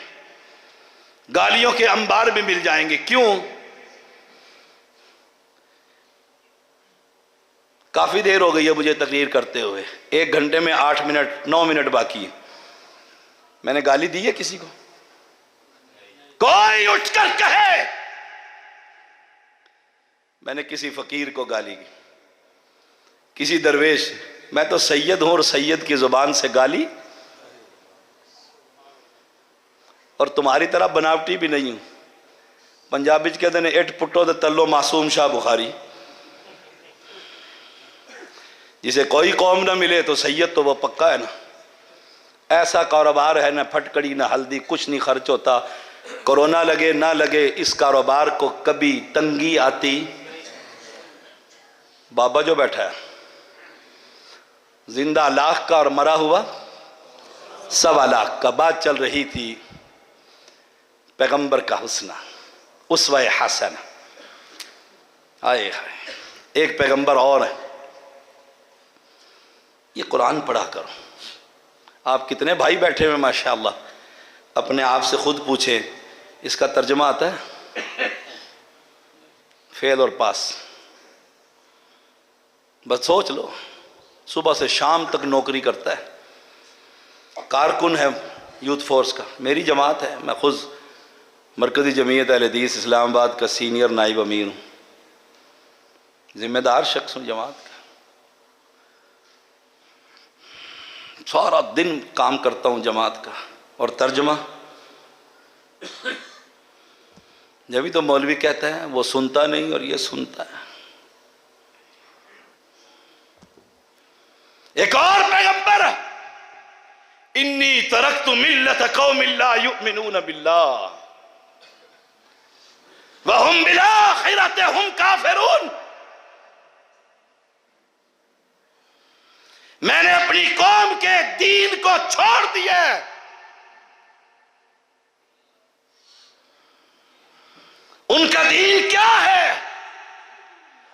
Speaker 1: गालियों के अंबार में मिल जाएंगे। क्यों? काफी देर हो गई है मुझे तकरीर करते हुए, 1 घंटे में 8 मिनट 9 मिनट बाकी है। मैंने गाली दी है किसी को? कोई उठकर कहे मैंने किसी फकीर को गाली की, किसी दरवेश? मैं तो सैयद हूं और सैयद की जुबान से गाली, और तुम्हारी तरह बनावटी भी नहीं हूं। पंजाबी च कहते हैं इट पुट्टो दे तल्लो मासूम शाह बुखारी। जिसे कोई कौम ना मिले तो सैयद तो वो पक्का है ना। ऐसा कारोबार है ना फटकड़ी ना हल्दी, कुछ नहीं खर्च होता। कोरोना लगे ना लगे इस कारोबार को कभी तंगी आती। बाबा जो बैठा है जिंदा लाख का और मरा हुआ 1.25 लाख का। बात चल रही थी पैगंबर का हुस्ना, उसवा हसन। आए हाय, एक पैगंबर और है, ये कुरान पढ़ा करो। आप कितने भाई बैठे हुए माशाअल्लाह, अपने आप से खुद पूछें इसका तर्जुमा आता है? फेल और पास। बस सोच लो, सुबह से शाम तक नौकरी करता है, कारकुन है यूथ फोर्स का, मेरी जमात है, मैं खुद मरकज़ी जमीयत अहले हदीस इस्लामाबाद का सीनियर नाइब अमीर हूँ, जिम्मेदार शख्स हूँ जमात का। सारा दिन काम करता हूँ जमात का। और तर्जुमा जब भी तो मौलवी कहता है वो सुनता नहीं और ये सुनता है। एक और पैगंबर, इन्नी तरक्तु मिल्लत कौमिन ला युमिनून बिल्लाह व हुम बिल आखिरति हुम काफिरून। मैंने अपनी कौम के दीन को छोड़ दिया। उनका दीन क्या है?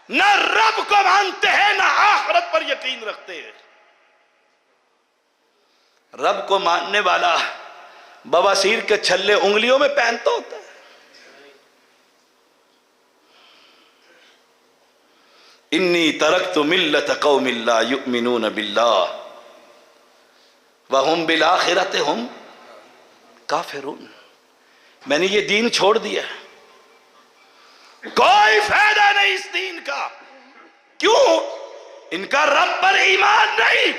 Speaker 1: न रब को मानते हैं न आखिरत पर यकीन रखते हैं। रब को मानने वाला बवासीर के छल्ले उंगलियों में पहनता होता है। इन्नी तरक्तु मिल्लत कौमिन ला युमिनून बिल्लाह व हुम बिल आखिरति हुम काफिरून। मैंने ये दीन छोड़ दिया, कोई फायदा नहीं इस दीन का। क्यों? इनका रब पर ईमान नहीं।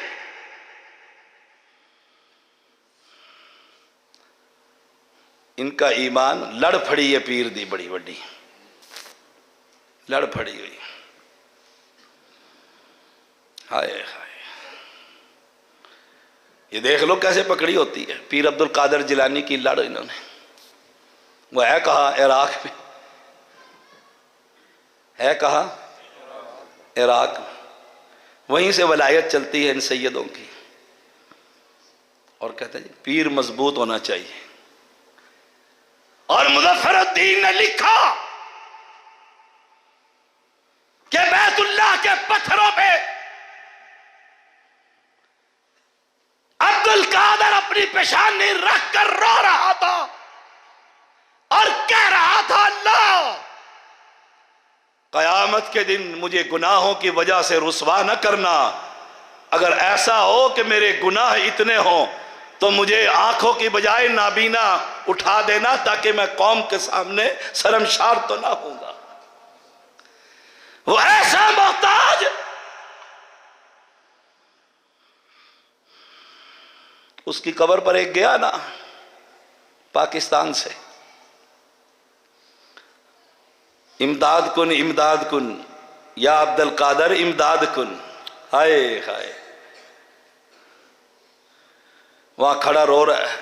Speaker 1: इनका ईमान लड़ फड़ी है पीर दी बड़ी बड़ी। लड़ पड़ी हुई। हाय हाय, ये देख लो कैसे पकड़ी होती है। पीर अब्दुल कादिर जिलानी की लड़ इन्होंने, वो है कहा इराक में, है कहा इराक, वहीं से वलायत चलती है इन सैयदों की। और कहते हैं पीर मजबूत होना चाहिए। और मुज़फ्फरुद्दीन ने लिखा कि बैतुल्लाह के पत्थरों पे अब्दुल कादिर अपनी पेशानी रख कर रो रहा था और कह रहा था, अल्लाह कयामत के दिन मुझे गुनाहों की वजह से रुसवा न करना। अगर ऐसा हो कि मेरे गुनाह इतने हों तो मुझे आंखों की बजाय नाबीना उठा देना, ताकि मैं कौम के सामने शर्मसार तो ना होऊंगा। वो ऐसा मोहताज, उसकी कब्र पर एक गया ना पाकिस्तान से, इमदाद कुन या अब्दुल कादिर इमदाद कुन। हाय हाय, वहां खड़ा रो रहा है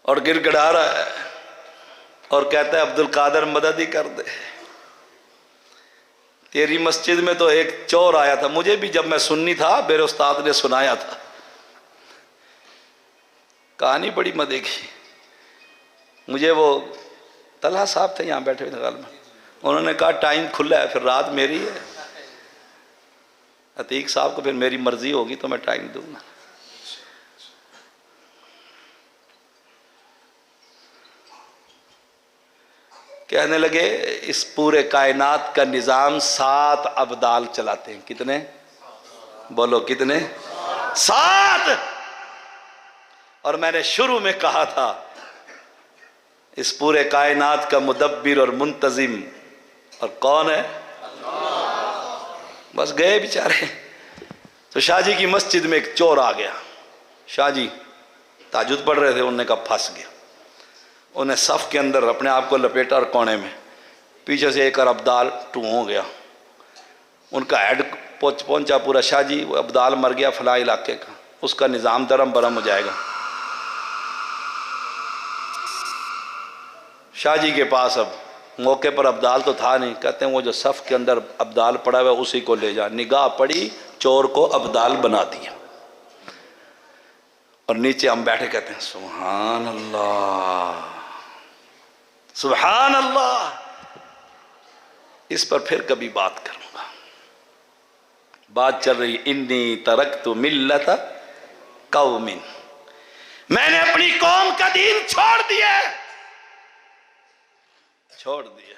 Speaker 1: और गिड़गिड़ा रहा है और कहता है अब्दुल कादिर मदद ही कर दे। तेरी मस्जिद में तो एक चोर आया था, मुझे भी जब मैं सुन्नी था मेरे उस्ताद ने सुनाया था, कहानी बड़ी मजे की। मुझे वो तलहा साहब थे यहाँ बैठे हुए नगाल में, उन्होंने कहा टाइम खुला है, फिर रात मेरी है, अतीक साहब को फिर मेरी मर्जी होगी तो मैं टाइम दूंगा। कहने लगे इस पूरे कायनात का निजाम 7 अब्दाल चलाते हैं। कितने बोलो, कितने? 7। और मैंने शुरू में कहा था इस पूरे कायनात का मुदब्बिर और मुंतजिम और कौन है? बस गए बेचारे। तो शाहजी की मस्जिद में एक चोर आ गया। शाहजी ताजुद पढ़ रहे थे, उन्होंने कहा फंस गया। उन्हें सफ के अंदर अपने आप को लपेटा और कोने में, पीछे से एक और अब्दाल टू हो गया। उनका हेड पहुंचा पूरा, शाहजी वो अब्दाल मर गया फला इलाके का, उसका निज़ाम दरम बरम हो जाएगा। शाहजी के पास अब मौके पर अब्दाल तो था नहीं, कहते हैं वो जो सफ के अंदर अब्दाल पड़ा हुआ उसी को ले जा। निगाह पड़ी, चोर को अब्दाल बना दिया और नीचे हम बैठे कहते हैं सुभान अल्लाह सुभान अल्लाह। इस पर फिर कभी बात करूंगा। बात चल रही इन्नी तरक्तु मिल्लत कौमिन, मैंने अपनी कौम का दीन छोड़ दिया, छोड़ दिया।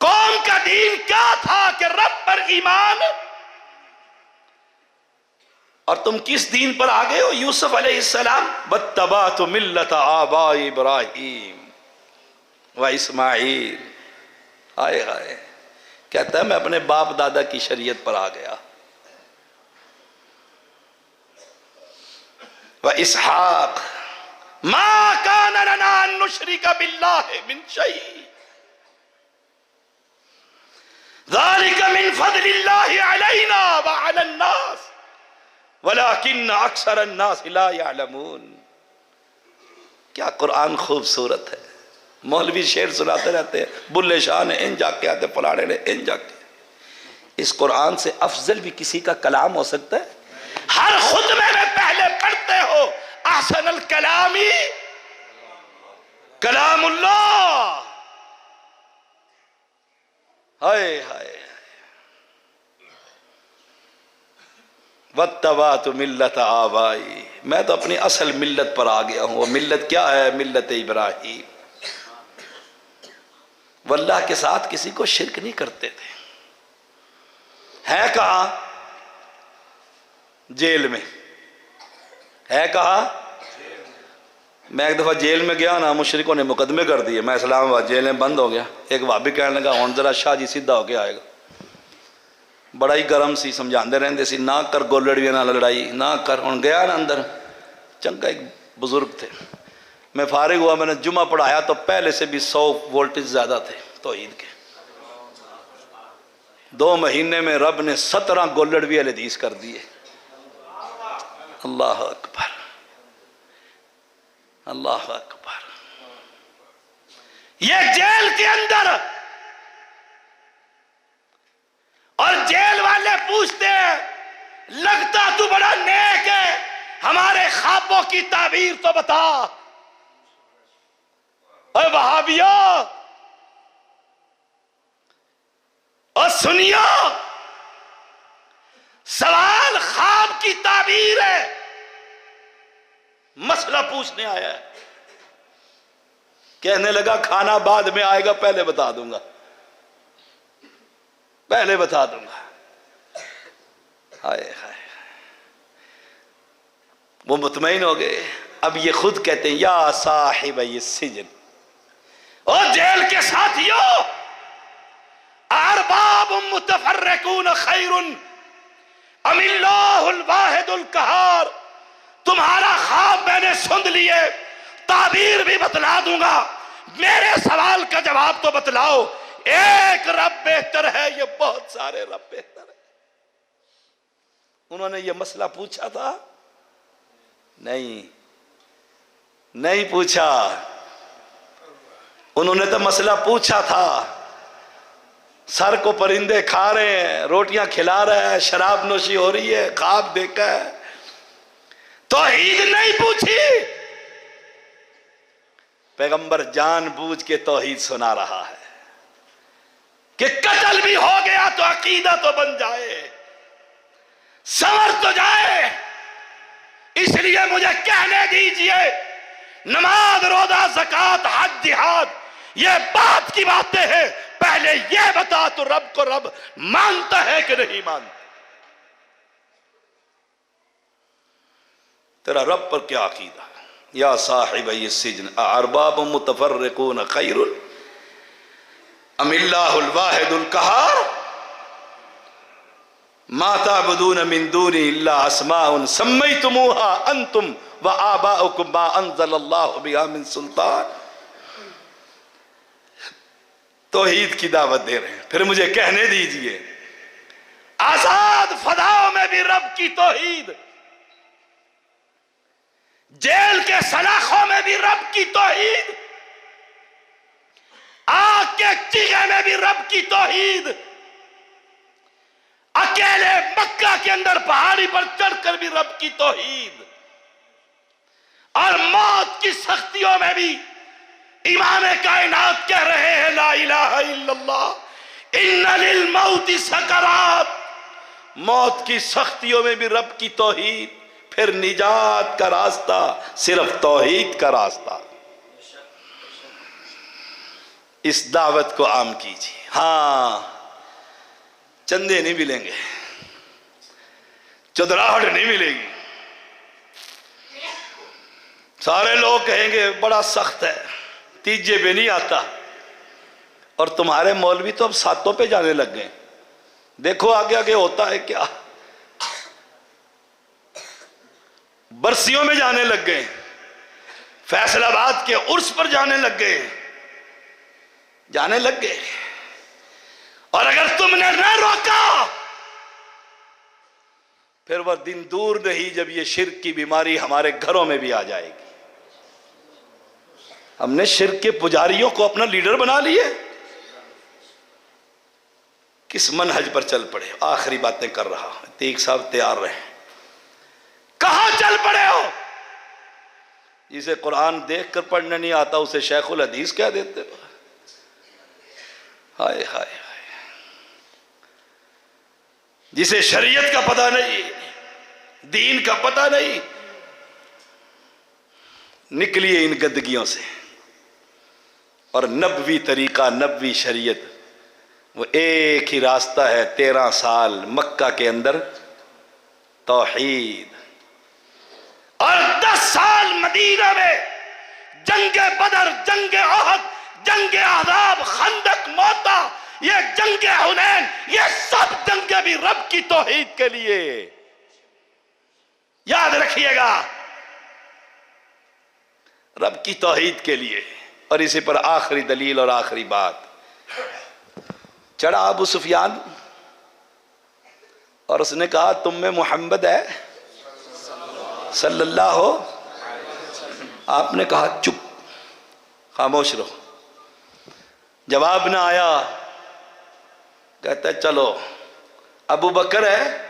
Speaker 1: कौम का दीन क्या था कि रब पर ईमान, और तुम किस दीन पर आ गए हो? यूसुफ अलैहिस्सलाम, बत्तबातु मिल्लत आबा इब्राहीम व इस्माइल। हाय हाय, कहता है मैं अपने बाप दादा की शरीयत पर आ गया। व इसहाक मा कान लना अन नुशरिका बिल्लाहि मिन शै ज़ालिका मिन फ़ज़लिल्लाहि अलैना व अलन नास वलाकिन अक्सर अन्नास ला यअलमून। क्या कुरान खूबसूरत है। मौलवी शेर सुनाते रहते हैं, बुल्ले शाह ने इन जाके आते, फलाने ने इन जाके। इस कुरान से अफजल भी किसी का कलाम हो सकता है? हर खुतबे में पहले पढ़ते हो अहसनुल कलामी कलामुल्लाह। हाय हाय, वत्तबातु मिल्लत आबाई, मैं तो अपनी असल मिल्लत पर आ गया हूं। वो मिल्लत क्या है? मिल्लत इब्राहीम। वल्लाह के साथ किसी को शिरक नहीं करते थे। है कहा? जेल में। है कहा? मैं एक दफा जेल में गया ना, मुशरिकों ने मुकदमे कर दिए, मैं इस्लामाबाद जेल में बंद हो गया। एक भाभी कहने लगा हुण जरा शाह जी सीधा होके आएगा। बड़ा ही गर्म सी, समझाते रहते सी ना कर गोलड़िया ना लड़ाई ना कर। हुण गया ना अंदर, चंगा एक बुजुर्ग थे, मैं फारिग हुआ, मैंने जुमा पढ़ाया तो पहले से भी 100 वोल्टेज ज़्यादा थे। तौहीद के। 2 महीने में रब ने 17 गोलड़वी हदीस कर दिए। अल्लाह अकबर, अल्लाह अकबर। ये जेल के अंदर, और जेल वाले पूछते हैं लगता तू बड़ा नेक है, हमारे ख्वाबों की ताबीर तो बता। और वहाबिया और सुनियो, सवाल ख्वाब की ताबीर है, मसला पूछने आया है। कहने लगा खाना बाद में आएगा, पहले बता दूंगा, पहले बता दूंगा। हाय हाय, वो मुतमईन हो गए। अब ये खुद कहते हैं या साहिब ये सिजन, ओ जेल के साथियों, अरबाब मुतफर्रिकून खैरुन अमिल्लाहुल वाहिदुल कहार। तुम्हारा ख्वाब मैंने सुन लिए, ताबीर भी बतला दूंगा, मेरे सवाल का जवाब तो बतलाओ। एक रब बेहतर है, ये बहुत सारे रब बेहतर है। उन्होंने ये मसला पूछा था? नहीं, नहीं पूछा। उन्होंने तो मसला पूछा था, सर को परिंदे खा रहे हैं, रोटियां खिला रहे हैं, शराब नोशी हो रही है, ख्वाब देखा है, तौहीद नहीं पूछी। पैगंबर जानबूझ के तौहीद सुना रहा है कि कत्ल भी हो गया तो अकीदा तो बन जाए, संवर तो जाए। इसलिए मुझे कहने दीजिए, नमाज, रोजा, ज़कात, हज, जिहाद, ये बात की बातें हैं। पहले ये बता तो रब को रब मानता है कि नहीं मानता? तेरा रब पर क्या अकीदा है? या साहिब ये सिजन अरबाब मुतफर्रिकून खैरुन अमिल्लाहुल वाहिदुल कहार मा ताबुदून मिन दूनी इल्ला अस्माउन सम्मैतुमूहा अंतुम व आबाउकुम मा अंज़लल्लाहु बिहा मिन सुल्तान। तौहीद की दावत दे रहे हैं। फिर मुझे कहने दीजिए, आजाद फदाओं में भी रब की तौहीद, जेल के सलाखों में भी रब की तौहीद, आग के चीखे में भी रब की तौहीद, अकेले मक्का के अंदर पहाड़ी पर चढ़कर भी रब की तौहीद, और मौत की सख्तियों में भी इमाम कायनात कह रहे हैं ला इलाहा इल्लल्लाह इन्ना लिल मौति सकरात। मौत की सख्तियों में भी रब की तौहीद। फिर निजात का रास्ता सिर्फ तौहीद का रास्ता। इस दावत को आम कीजिए। हाँ, चंदे नहीं मिलेंगे, चुदराहट नहीं मिलेगी। सारे लोग कहेंगे बड़ा सख्त है, तीजे पे नहीं आता। और तुम्हारे मौलवी तो अब सातों पे जाने लग गए। देखो आगे आगे होता है क्या, बरसियों में जाने लग गए, फैसलाबाद के उर्स पर जाने लग गए, जाने लग गए। और अगर तुमने न रोका, फिर वह दिन दूर नहीं जब ये शिर्क की बीमारी हमारे घरों में भी आ जाएगी। हमने शिर्क के पुजारियों को अपना लीडर बना लिए। किस मनहज पर चल पड़े? आखिरी बातें कर रहा हूं, तीक साहब तैयार रहे। कहां चल पड़े हो? जिसे कुरान देख कर पढ़ने नहीं आता उसे शेखुल हदीस क्या देते हो? हाय हाय हाय। जिसे शरीयत का पता नहीं, दीन का पता नहीं, निकलिए इन गंदगियों से। और नबवी तरीका, नबवी शरीयत, वो एक ही रास्ता है। 13 साल मक्का के अंदर तौहीद, और 10 साल मदीना में जंगे बदर, जंगे ओहद, जंगे आज़ाब, खंदक, मोता, ये जंगे हुनैन, ये सब जंगे भी रब की तौहीद के लिए। याद रखिएगा, रब की तौहीद के लिए। और इसी पर आखिरी दलील और आखिरी बात, चढ़ा अबू सुफियान और उसने कहा तुम में मोहम्मद है सल्लल्लाहु। आपने कहा चुप, खामोश रहो। जवाब ना आया। कहता है चलो अबू बकर है।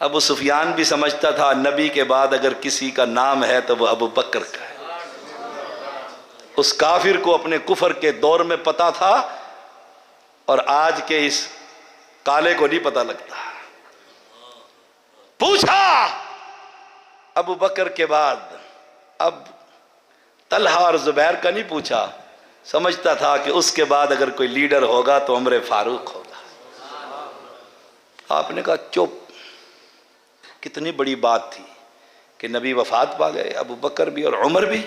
Speaker 1: अबू सुफियान भी समझता था नबी के बाद अगर किसी का नाम है तो वो अबू बकर का है। उस काफिर को अपने कुफर के दौर में पता था और आज के इस काले को नहीं पता लगता। पूछा अबू बकर के बाद, अब तलहा और जुबैर का नहीं पूछा। समझता था कि उसके बाद अगर कोई लीडर होगा तो उमर फारूक होगा। आपने कहा चुप। कितनी बड़ी बात थी कि नबी वफात पा गए, अबू बकर भी और उमर भी।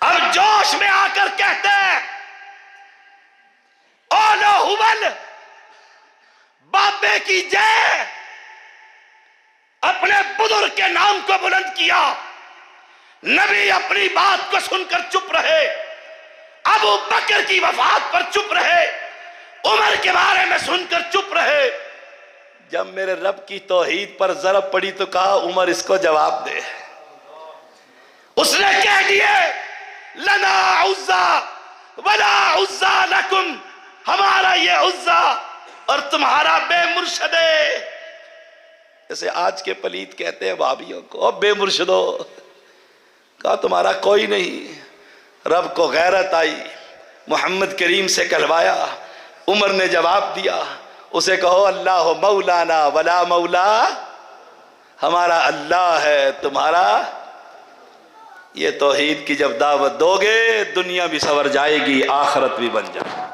Speaker 1: अब जोश में आकर कहते हैं ओलो हुबल बाबे की जय। अपने बुजुर्ग के नाम को बुलंद किया। नबी अपनी बात को सुनकर चुप रहे, अबू बकर की वफात पर चुप रहे, उमर के बारे में सुनकर चुप रहे। जब मेरे रब की तौहीद पर जरब पड़ी तो कहा उमर इसको जवाब दे। उसने कह दिए लना उज़्ज़ा वला उज़्ज़ा लकुम, हमारा ये उज़्ज़ा और तुम्हारा बेमुर्शदे। जैसे आज के पलीत कहते हैं भाभियों को, अब बेमुर्शदो। कहा तुम्हारा कोई नहीं। रब को गैरत आई, मोहम्मद करीम से कहलवाया। उमर ने जवाब दिया, उसे कहो अल्लाह मौलाना वला मौला, हमारा अल्लाह है तुम्हारा। ये तौहीद की जब दावत दोगे दुनिया भी सवर जाएगी, आखिरत भी बन जाएगी।